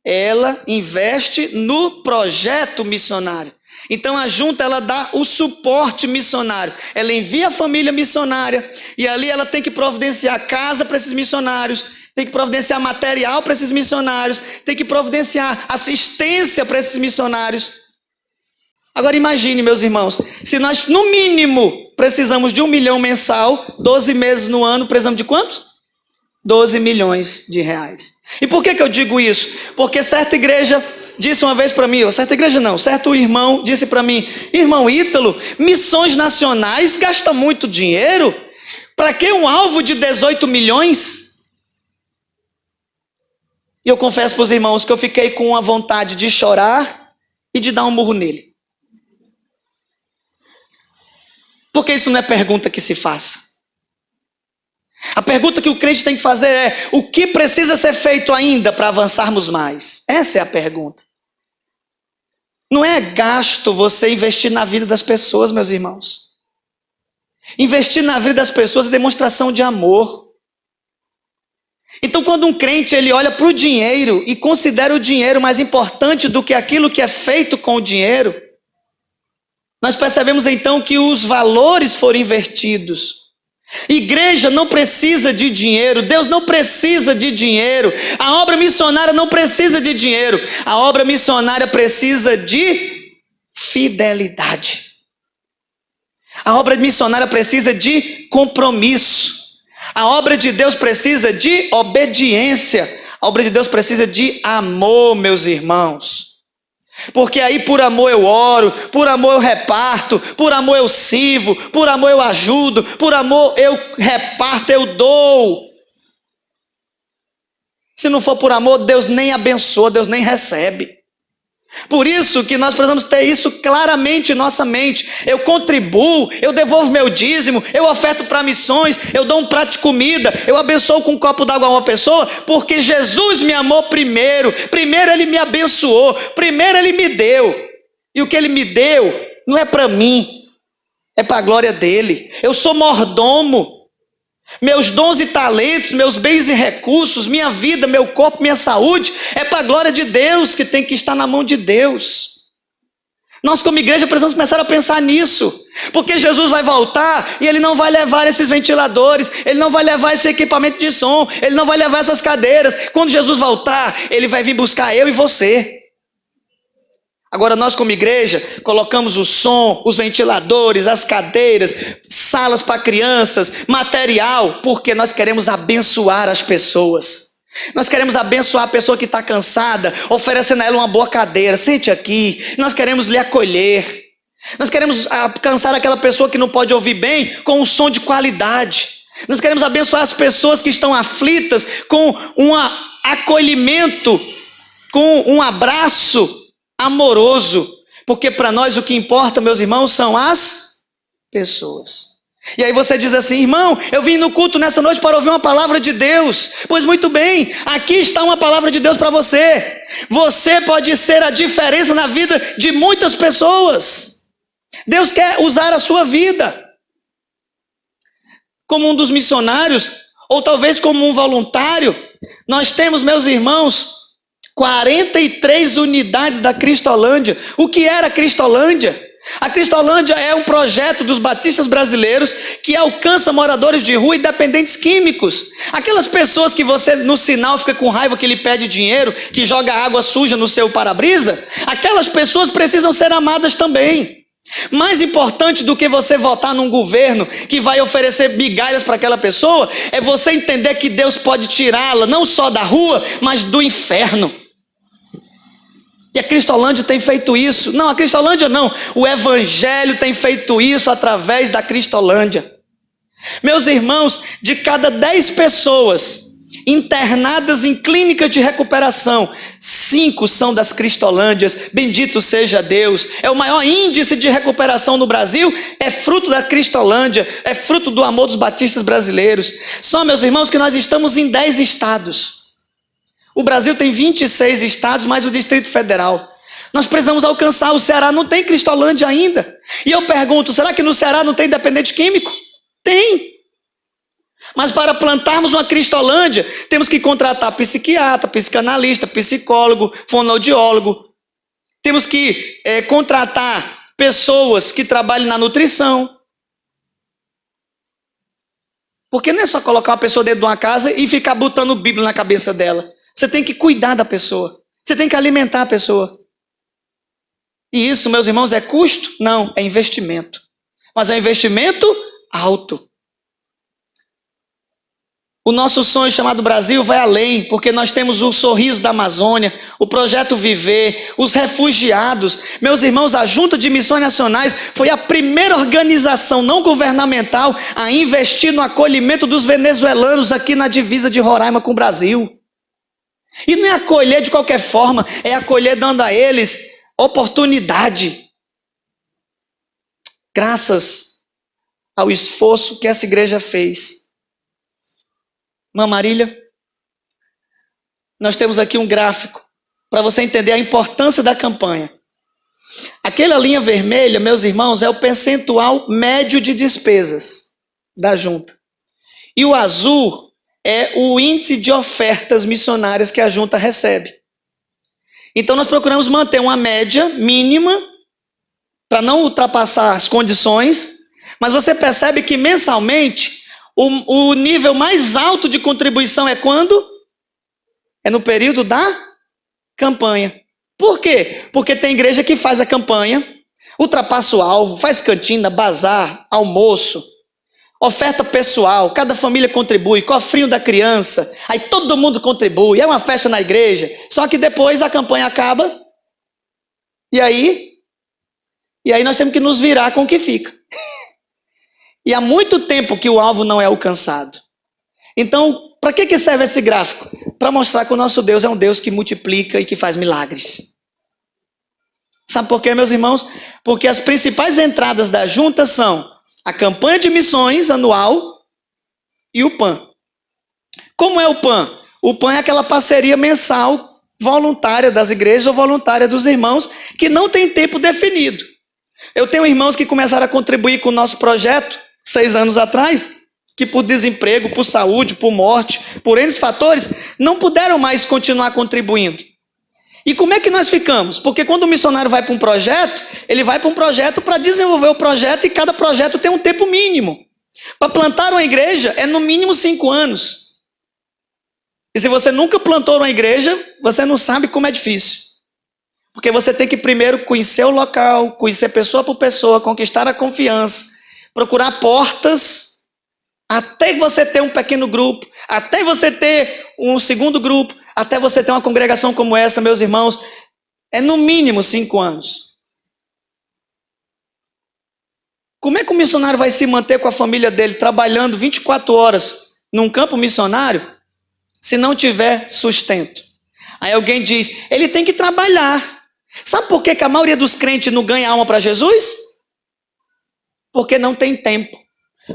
Ela investe no projeto missionário. Então a Junta, ela dá o suporte missionário. Ela envia a família missionária e ali ela tem que providenciar casa para esses missionários, tem que providenciar material para esses missionários, tem que providenciar assistência para esses missionários. Agora imagine, meus irmãos, se nós no mínimo precisamos de R$ 1 milhão mensal, 12 meses no ano, precisamos de quanto? 12 milhões de reais. E por que eu digo isso? Porque certa igreja disse uma vez para mim, certa igreja não, certo irmão disse para mim, irmão Ítalo, missões nacionais gasta muito dinheiro, para que um alvo de 18 milhões? E eu confesso para os irmãos que eu fiquei com a vontade de chorar e de dar um murro nele. Porque isso não é pergunta que se faça. A pergunta que o crente tem que fazer é: o que precisa ser feito ainda para avançarmos mais? Essa é a pergunta. Não é gasto você investir na vida das pessoas, meus irmãos. Investir na vida das pessoas é demonstração de amor. Então, quando um crente ele olha para o dinheiro e considera o dinheiro mais importante do que aquilo que é feito com o dinheiro, nós percebemos então que os valores foram invertidos. Igreja não precisa de dinheiro, Deus não precisa de dinheiro, a obra missionária não precisa de dinheiro, a obra missionária precisa de fidelidade. A obra missionária precisa de compromisso. A obra de Deus precisa de obediência. A obra de Deus precisa de amor, meus irmãos. Porque aí por amor eu oro, por amor eu reparto, por amor eu sirvo, por amor eu ajudo, por amor eu reparto, eu dou. Se não for por amor, Deus nem abençoa, Deus nem recebe. Por isso que nós precisamos ter isso claramente em nossa mente. Eu contribuo, eu devolvo meu dízimo, eu oferto para missões, eu dou um prato de comida, eu abençoo com um copo d'água a uma pessoa, porque Jesus me amou primeiro. Primeiro Ele me abençoou, primeiro Ele me deu. E o que Ele me deu não é para mim, é para a glória dEle. Eu sou mordomo. Meus dons e talentos, meus bens e recursos, minha vida, meu corpo, minha saúde, é para a glória de Deus, que tem que estar na mão de Deus. Nós como igreja precisamos começar a pensar nisso, porque Jesus vai voltar e Ele não vai levar esses ventiladores, Ele não vai levar esse equipamento de som, Ele não vai levar essas cadeiras. Quando Jesus voltar, Ele vai vir buscar eu e você. Agora nós como igreja colocamos o som, os ventiladores, as cadeiras, salas para crianças, material, porque nós queremos abençoar as pessoas. Nós queremos abençoar a pessoa que está cansada, oferecendo a ela uma boa cadeira. Sente aqui. Nós queremos lhe acolher. Nós queremos alcançar aquela pessoa que não pode ouvir bem com um som de qualidade. Nós queremos abençoar as pessoas que estão aflitas com um acolhimento, com um abraço amoroso. Porque para nós o que importa, meus irmãos, são as pessoas. E aí você diz assim: irmão, eu vim no culto nessa noite para ouvir uma palavra de Deus. Pois muito bem, aqui está uma palavra de Deus para você. Você pode ser a diferença na vida de muitas pessoas. Deus quer usar a sua vida. Como um dos missionários, ou talvez como um voluntário, nós temos, meus irmãos, 43 unidades da Cristolândia. O que era a Cristolândia? A Cristolândia é um projeto dos batistas brasileiros que alcança moradores de rua e dependentes químicos. Aquelas pessoas que você no sinal fica com raiva, que lhe pede dinheiro, que joga água suja no seu para-brisa, aquelas pessoas precisam ser amadas também. Mais importante do que você votar num governo que vai oferecer migalhas para aquela pessoa, é você entender que Deus pode tirá-la não só da rua, mas do inferno. E a Cristolândia tem feito isso. Não, a Cristolândia não. O Evangelho tem feito isso através da Cristolândia. Meus irmãos, de cada 10 pessoas internadas em clínica de recuperação, 5 são das Cristolândias. Bendito seja Deus. É o maior índice de recuperação no Brasil. É fruto da Cristolândia. É fruto do amor dos batistas brasileiros. Só, meus irmãos, que nós estamos em 10 estados. O Brasil tem 26 estados, mais o Distrito Federal. Nós precisamos alcançar. O Ceará não tem Cristolândia ainda. E eu pergunto, será que no Ceará não tem dependente químico? Tem. Mas para plantarmos uma Cristolândia, temos que contratar psiquiatra, psicanalista, psicólogo, fonoaudiólogo. Temos que contratar pessoas que trabalhem na nutrição. Porque não é só colocar uma pessoa dentro de uma casa e ficar botando Bíblia na cabeça dela. Você tem que cuidar da pessoa. Você tem que alimentar a pessoa. E isso, meus irmãos, é custo? Não, é investimento. Mas é um investimento alto. O nosso sonho chamado Brasil vai além, porque nós temos o Sorriso da Amazônia, o Projeto Viver, os refugiados. Meus irmãos, a Junta de Missões Nacionais foi a primeira organização não governamental a investir no acolhimento dos venezuelanos aqui na divisa de Roraima com o Brasil. E não é acolher de qualquer forma, é acolher dando a eles oportunidade. Graças ao esforço que essa igreja fez. Irmã Marília, nós temos aqui um gráfico para você entender a importância da campanha. Aquela linha vermelha, meus irmãos, é o percentual médio de despesas da junta. E o azul é o índice de ofertas missionárias que a junta recebe. Então nós procuramos manter uma média mínima para não ultrapassar as condições, mas você percebe que mensalmente o nível mais alto de contribuição é quando? É no período da campanha. Por quê? Porque tem igreja que faz a campanha, ultrapassa o alvo, faz cantina, bazar, almoço, oferta pessoal, cada família contribui, cofrinho da criança, aí todo mundo contribui, é uma festa na igreja, só que depois a campanha acaba, e aí nós temos que nos virar com o que fica. E há muito tempo que o alvo não é alcançado. Então, para que serve esse gráfico? Para mostrar que o nosso Deus é um Deus que multiplica e que faz milagres. Sabe por quê, meus irmãos? Porque as principais entradas da junta são a campanha de missões anual e o PAN. Como é o PAN? O PAN é aquela parceria mensal voluntária das igrejas ou voluntária dos irmãos que não tem tempo definido. Eu tenho irmãos que começaram a contribuir com o nosso projeto 6 anos atrás, que por desemprego, por saúde, por morte, por N fatores, não puderam mais continuar contribuindo. E como é que nós ficamos? Porque quando o missionário vai para um projeto, ele vai para um projeto para desenvolver o projeto e cada projeto tem um tempo mínimo. Para plantar uma igreja é no mínimo 5 anos. E se você nunca plantou uma igreja, você não sabe como é difícil. Porque você tem que primeiro conhecer o local, conhecer pessoa por pessoa, conquistar a confiança, procurar portas, até você ter um pequeno grupo, até você ter um segundo grupo, até você ter uma congregação como essa, meus irmãos, é no mínimo 5 anos. Como é que o missionário vai se manter com a família dele, trabalhando 24 horas num campo missionário, se não tiver sustento? Aí alguém diz, ele tem que trabalhar. Sabe por que a maioria dos crentes não ganha alma para Jesus? Porque não tem tempo.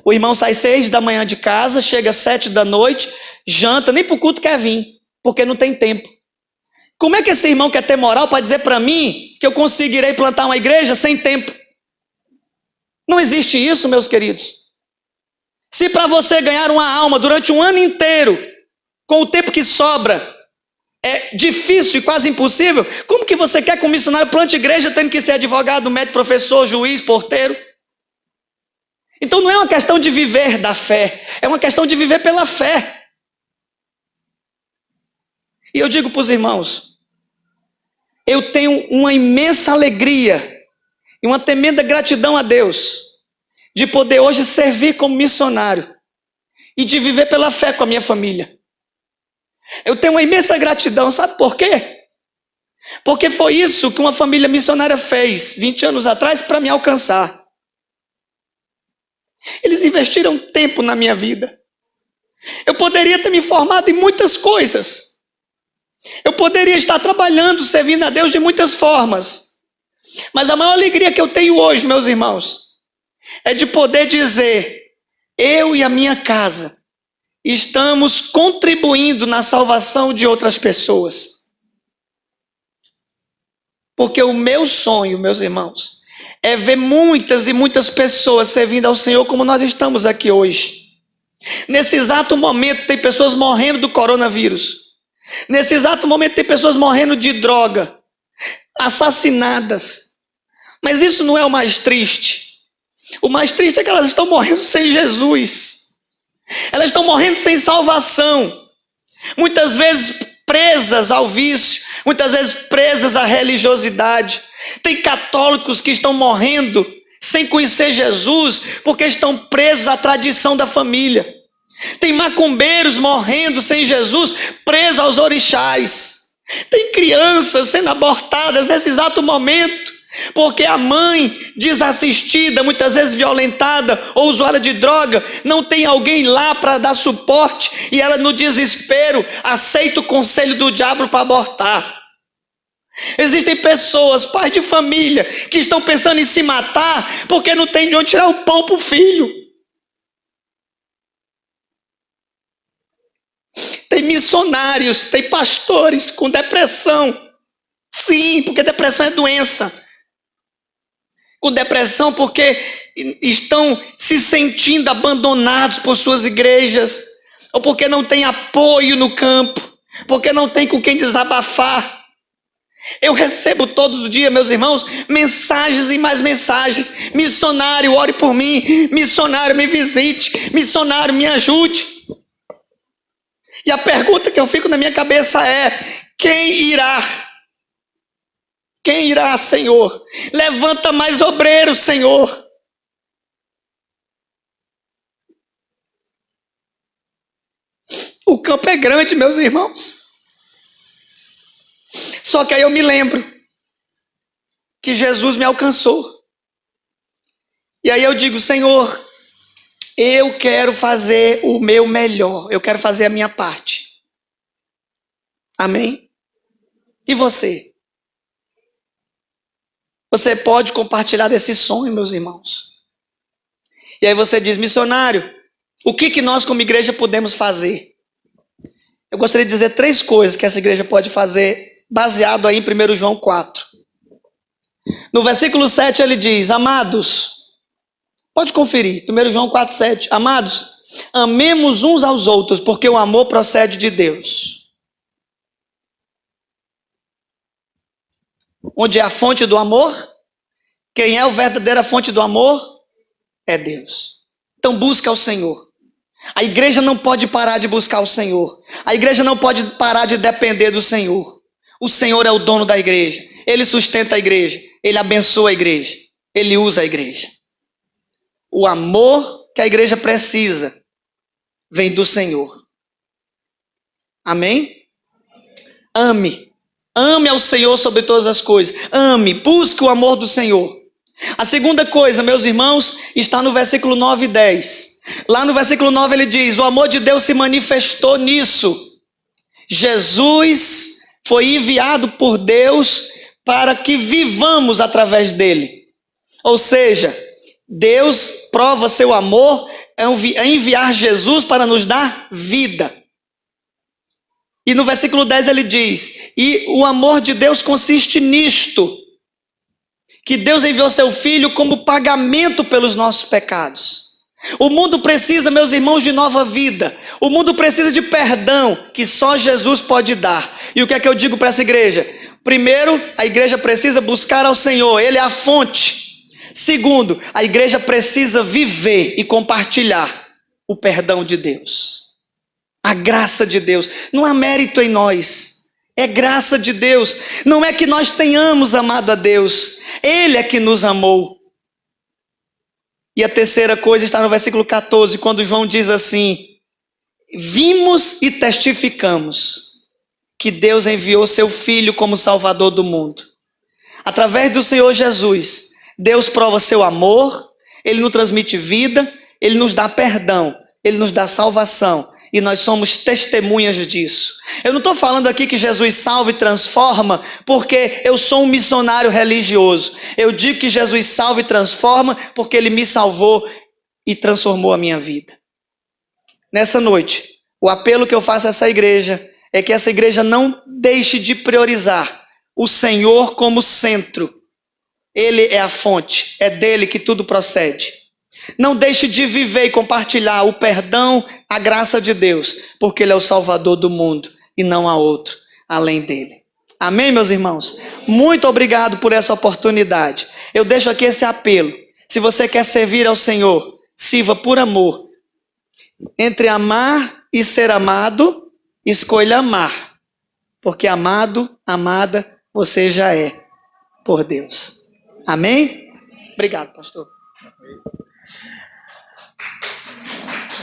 O irmão sai 6 da manhã de casa, chega 7 da noite, janta, nem para o culto quer vir, porque não tem tempo. Como é que esse irmão quer ter moral para dizer para mim que eu conseguirei plantar uma igreja sem tempo? Não existe isso, meus queridos. Se para você ganhar uma alma durante um ano inteiro, com o tempo que sobra, é difícil e quase impossível, como que você quer que um missionário plante igreja tendo que ser advogado, médico, professor, juiz, porteiro? Então não é uma questão de viver da fé, é uma questão de viver pela fé. E eu digo para os irmãos, eu tenho uma imensa alegria e uma tremenda gratidão a Deus de poder hoje servir como missionário e de viver pela fé com a minha família. Eu tenho uma imensa gratidão, sabe por quê? Porque foi isso que uma família missionária fez 20 anos atrás para me alcançar. Eles investiram tempo na minha vida. Eu poderia ter me formado em muitas coisas. Eu poderia estar trabalhando, servindo a Deus de muitas formas. Mas a maior alegria que eu tenho hoje, meus irmãos, é de poder dizer, eu e a minha casa estamos contribuindo na salvação de outras pessoas. Porque o meu sonho, meus irmãos, é ver muitas e muitas pessoas servindo ao Senhor como nós estamos aqui hoje. Nesse exato momento tem pessoas morrendo do coronavírus. Nesse exato momento tem pessoas morrendo de droga, assassinadas. Mas isso não é o mais triste. O mais triste é que elas estão morrendo sem Jesus. Elas estão morrendo sem salvação. Muitas vezes presas ao vício, muitas vezes presas à religiosidade. Tem católicos que estão morrendo sem conhecer Jesus, porque estão presos à tradição da família. Tem macumbeiros morrendo sem Jesus, presos aos orixás. Tem crianças sendo abortadas nesse exato momento, porque a mãe desassistida, muitas vezes violentada ou usuária de droga, não tem alguém lá para dar suporte e ela no desespero aceita o conselho do diabo para abortar. Existem pessoas, pais de família, que estão pensando em se matar porque não tem de onde tirar o pão para o filho. Tem missionários, tem pastores com depressão. Sim, porque depressão é doença. Com depressão porque estão se sentindo abandonados por suas igrejas, ou porque não tem apoio no campo, porque não tem com quem desabafar. Eu recebo todos os dias, meus irmãos, mensagens e mais mensagens. Missionário, ore por mim. Missionário, me visite. Missionário, me ajude. E a pergunta que eu fico na minha cabeça é: quem irá? Quem irá, Senhor? Levanta mais obreiros, Senhor. O campo é grande, meus irmãos. Só que aí eu me lembro que Jesus me alcançou. E aí eu digo, Senhor, eu quero fazer o meu melhor. Eu quero fazer a minha parte. Amém? E você? Você pode compartilhar desse sonho, meus irmãos. E aí você diz, missionário, o que nós como igreja podemos fazer? Eu gostaria de dizer 3 coisas que essa igreja pode fazer, baseado aí em 1 João 4. No versículo 7 ele diz, amados, pode conferir, 1 João 4, 7. Amados, amemos uns aos outros, porque o amor procede de Deus. Onde é a fonte do amor? Quem é a verdadeira fonte do amor? É Deus. Então busca o Senhor. A igreja não pode parar de buscar o Senhor. A igreja não pode parar de depender do Senhor. O Senhor é o dono da igreja. Ele sustenta a igreja. Ele abençoa a igreja. Ele usa a igreja. O amor que a igreja precisa vem do Senhor. Amém? Ame. Ame ao Senhor sobre todas as coisas. Ame, busque o amor do Senhor. A segunda coisa, meus irmãos, está no versículo 9 e 10. Lá no versículo 9 ele diz: o amor de Deus se manifestou nisso. Jesus foi enviado por Deus para que vivamos através dele. Ou seja, Deus prova seu amor em enviar Jesus para nos dar vida. E no versículo 10 ele diz: e o amor de Deus consiste nisto, que Deus enviou seu Filho como pagamento pelos nossos pecados. O mundo precisa, meus irmãos, de nova vida. O mundo precisa de perdão que só Jesus pode dar. E o que é que eu digo para essa igreja? Primeiro, a igreja precisa buscar ao Senhor, Ele é a fonte. Segundo, a igreja precisa viver e compartilhar o perdão de Deus. A graça de Deus. Não há mérito em nós, é graça de Deus. Não é que nós tenhamos amado a Deus, Ele é que nos amou. E a terceira coisa está no versículo 14, quando João diz assim: vimos e testificamos que Deus enviou seu Filho como Salvador do mundo. Através do Senhor Jesus, Deus prova seu amor, Ele nos transmite vida, Ele nos dá perdão, Ele nos dá salvação. E nós somos testemunhas disso. Eu não estou falando aqui que Jesus salva e transforma porque eu sou um missionário religioso. Eu digo que Jesus salva e transforma porque Ele me salvou e transformou a minha vida. Nessa noite, o apelo que eu faço a essa igreja é que essa igreja não deixe de priorizar o Senhor como centro. Ele é a fonte, é dele que tudo procede. Não deixe de viver e compartilhar o perdão, a graça de Deus, porque Ele é o Salvador do mundo e não há outro além dele. Amém, meus irmãos? Muito obrigado por essa oportunidade. Eu deixo aqui esse apelo. Se você quer servir ao Senhor, sirva por amor. Entre amar e ser amado, escolha amar. Porque amado, amada, você já é por Deus. Amém? Obrigado, pastor.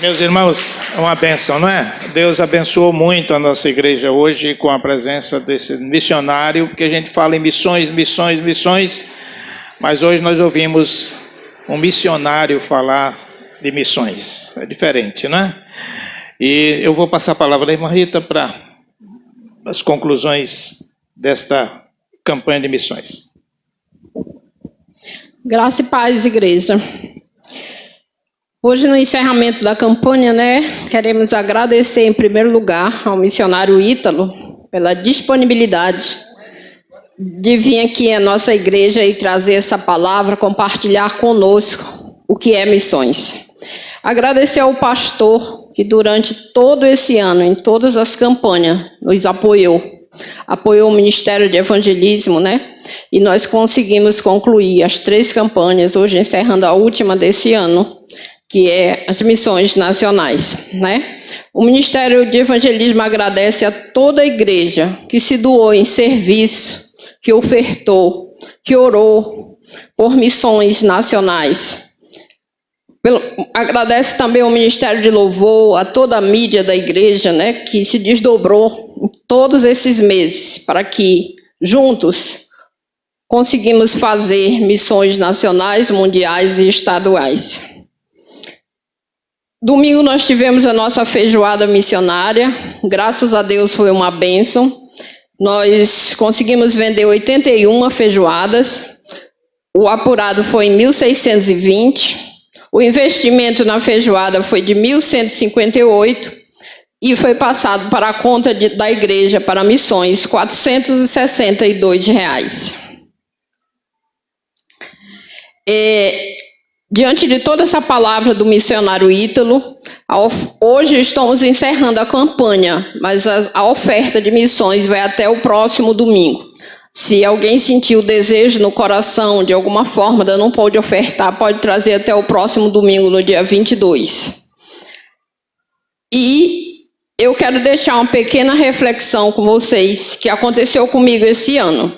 Meus irmãos, é uma bênção, não é? Deus abençoou muito a nossa igreja hoje com a presença desse missionário, porque a gente fala em missões, missões, missões, mas hoje nós ouvimos um missionário falar de missões. É diferente, não é? E eu vou passar a palavra à irmã Rita para as conclusões desta campanha de missões. Graça e paz, igreja. Hoje, no encerramento da campanha, queremos agradecer em primeiro lugar ao missionário Ítalo pela disponibilidade de vir aqui à nossa igreja e trazer essa palavra, compartilhar conosco o que é missões. Agradecer ao pastor que durante todo esse ano, em todas as campanhas, nos apoiou o Ministério de Evangelismo, e nós conseguimos concluir as 3 campanhas, hoje encerrando a última desse ano, que é as missões nacionais, O Ministério de Evangelismo agradece a toda a igreja que se doou em serviço, que ofertou, que orou por missões nacionais. Agradece também ao Ministério de Louvor, a toda a mídia da igreja, que se desdobrou em todos esses meses para que, juntos, conseguimos fazer missões nacionais, mundiais e estaduais. Domingo nós tivemos a nossa feijoada missionária, graças a Deus foi uma bênção. Nós conseguimos vender 81 feijoadas, o apurado foi em 1.620, o investimento na feijoada foi de 1.158 e foi passado para a conta da igreja para missões R$ 462. Diante de toda essa palavra do missionário Ítalo, hoje estamos encerrando a campanha, mas a oferta de missões vai até o próximo domingo. Se alguém sentir o desejo no coração, de alguma forma, ainda não pode ofertar, pode trazer até o próximo domingo, no dia 22. E eu quero deixar uma pequena reflexão com vocês, que aconteceu comigo esse ano.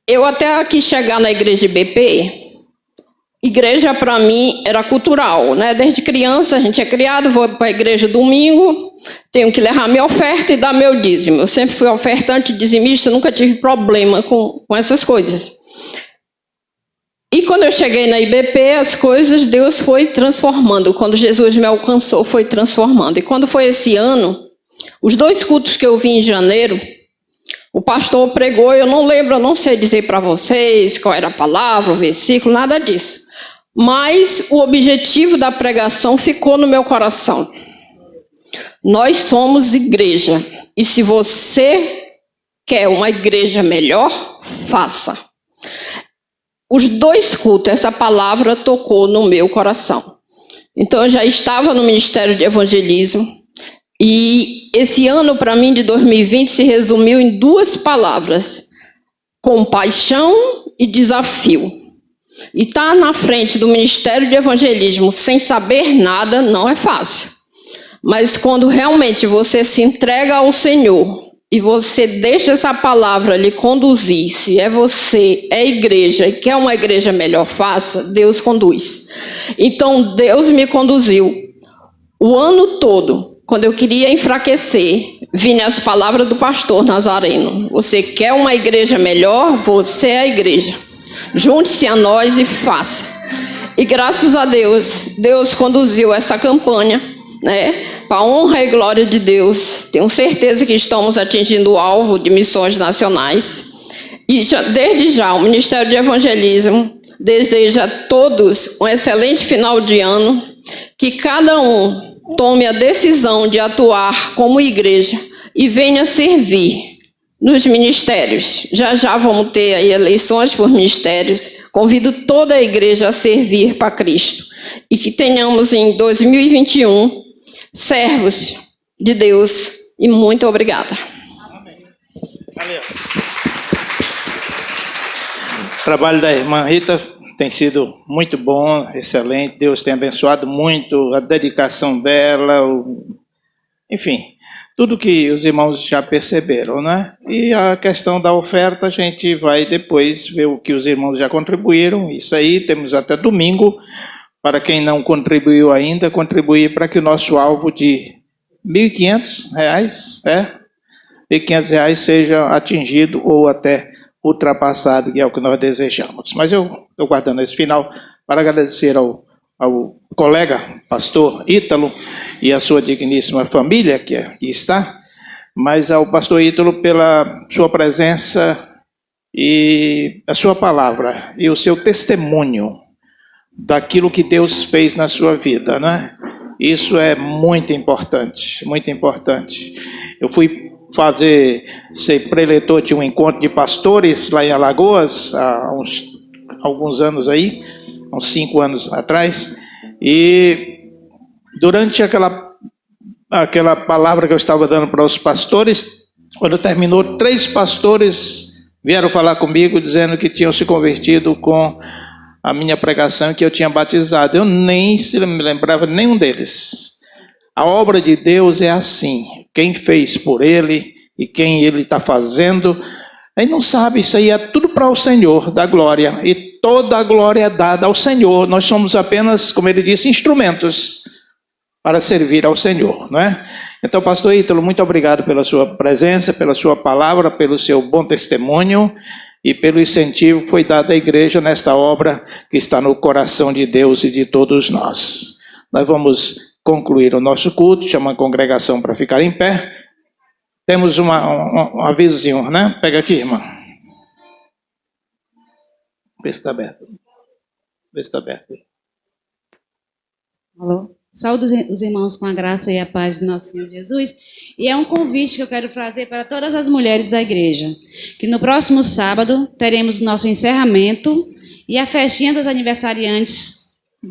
Eu até aqui chegar na igreja BP, igreja para mim era cultural, Desde criança a gente é criado, vou para a igreja domingo, Tenho que levar minha oferta e dar meu dízimo. Eu sempre fui ofertante, dizimista, nunca tive problema com essas coisas. E quando eu cheguei na IBP, as coisas Deus foi transformando. Quando Jesus me alcançou, foi transformando. E quando foi esse ano, os 2 cultos que eu vi em janeiro, o pastor pregou, eu não lembro, eu não sei dizer para vocês qual era a palavra, o versículo, nada disso. Mas o objetivo da pregação ficou no meu coração. Nós somos igreja. E se você quer uma igreja melhor, faça. Os 2 cultos, essa palavra tocou no meu coração. Então, eu já estava no Ministério de Evangelismo. E esse ano, para mim, de 2020, se resumiu em 2 palavras: compaixão e desafio. E estar na frente do Ministério de Evangelismo sem saber nada não é fácil. Mas quando realmente você se entrega ao Senhor e você deixa essa palavra lhe conduzir, se é você, é igreja e quer uma igreja melhor, faça, Deus conduz. Então Deus me conduziu o ano todo. Quando eu queria enfraquecer, vinham as palavras do pastor Nazareno: você quer uma igreja melhor? Você é a igreja. Junte-se a nós e faça. E graças a Deus, Deus conduziu essa campanha, né, para a honra e glória de Deus. Tenho certeza que estamos atingindo o alvo de missões nacionais. E desde já, o Ministério de Evangelismo deseja a todos um excelente final de ano, que cada um tome a decisão de atuar como igreja e venha servir nos ministérios. Já vamos ter aí eleições por ministérios. Convido toda a igreja a servir para Cristo. E que tenhamos em 2021 servos de Deus. E muito obrigada. Amém. Valeu. O trabalho da irmã Rita tem sido muito bom, excelente. Deus tem abençoado muito a dedicação dela, enfim, tudo que os irmãos já perceberam, né? E a questão da oferta, a gente vai depois ver o que os irmãos já contribuíram. Isso aí, temos até domingo, para quem não contribuiu ainda, contribuir para que o nosso alvo de R$ 1.500, R$ 1.500 seja atingido ou até ultrapassado, que é o que nós desejamos. Mas eu estou guardando esse final para agradecer ao colega, pastor Ítalo, e a sua digníssima família que aqui está, mas ao pastor Ítalo pela sua presença e a sua palavra e o seu testemunho daquilo que Deus fez na sua vida, né? Isso é muito importante, muito importante. Eu fui ser preletor de um encontro de pastores lá em Alagoas, há alguns anos aí, uns 5 anos atrás, e durante aquela palavra que eu estava dando para os pastores, quando terminou, 3 pastores vieram falar comigo dizendo que tinham se convertido com a minha pregação, que eu tinha batizado. Eu nem me lembrava nenhum deles. A obra de Deus é assim: quem fez por ele e quem ele está fazendo, aí não sabe, isso aí é tudo para o Senhor da glória, e toda a glória é dada ao Senhor. Nós somos apenas, como ele disse, instrumentos para servir ao Senhor, não é? Então, pastor Ítalo, muito obrigado pela sua presença, pela sua palavra, pelo seu bom testemunho e pelo incentivo que foi dado à igreja nesta obra que está no coração de Deus e de todos nós. Nós vamos concluir o nosso culto, chama a congregação para ficar em pé. Temos um avisozinho, né? Pega aqui, irmã. Vê se está aberto. Vê se está aberto. Alô? Saúdo os irmãos com a graça e a paz do nosso Senhor Jesus. E é um convite que eu quero fazer para todas as mulheres da igreja, que no próximo sábado teremos nosso encerramento e a festinha dos aniversariantes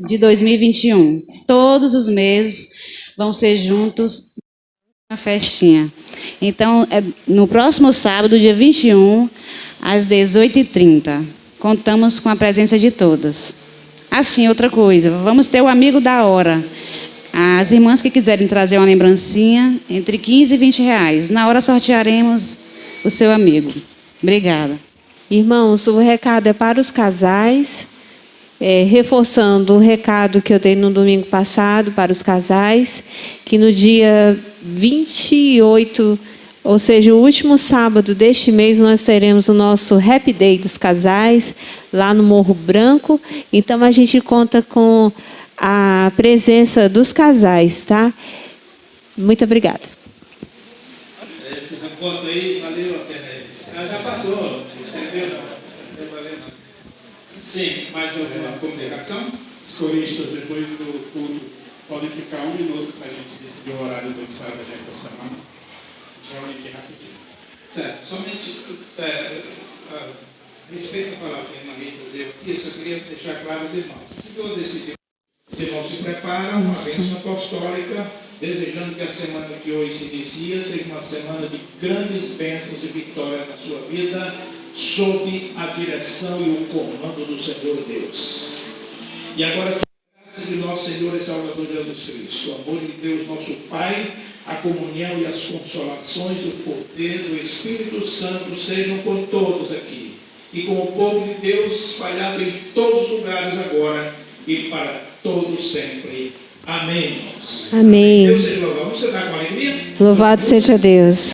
de 2021. Todos os meses vão ser juntos na festinha. Então, no próximo sábado, dia 21, às 18h30. Contamos com a presença de todas. Assim, outra coisa, vamos ter o amigo da hora. As irmãs que quiserem trazer uma lembrancinha, entre 15 e 20 reais. Na hora sortearemos o seu amigo. Obrigada. Irmãos, o recado é para os casais, reforçando o recado que eu dei no domingo passado para os casais, que no dia 28, ou seja, o último sábado deste mês, nós teremos o nosso Happy Day dos casais, lá no Morro Branco. Então, a gente conta com a presença dos casais, tá? Muito obrigada. Essa foto aí, valeu a pena. Já passou, entendeu? Não valeu não. Sim, mais alguma comunicação? Os coristas, depois do culto, podem ficar 1 minuto para a gente decidir o horário do ensaio da gente essa semana. Já olha aqui rapidinho. Certo, somente a respeito à palavra que a Maria deu aqui, eu só queria deixar claro aos irmãos. O que eu decidi? Os irmãos se preparam, uma bênção apostólica, desejando que a semana que hoje se inicia seja uma semana de grandes bênçãos e vitórias na sua vida, sob a direção e o comando do Senhor Deus. E agora, graças de nosso Senhor e Salvador Jesus Cristo, o amor de Deus, nosso Pai, a comunhão e as consolações, o poder do Espírito Santo sejam com todos aqui. E com o povo de Deus espalhado em todos os lugares agora e para todos sempre. Amém. Amém. Deus seja louvado. Você está com alegria? Louvado seja Deus.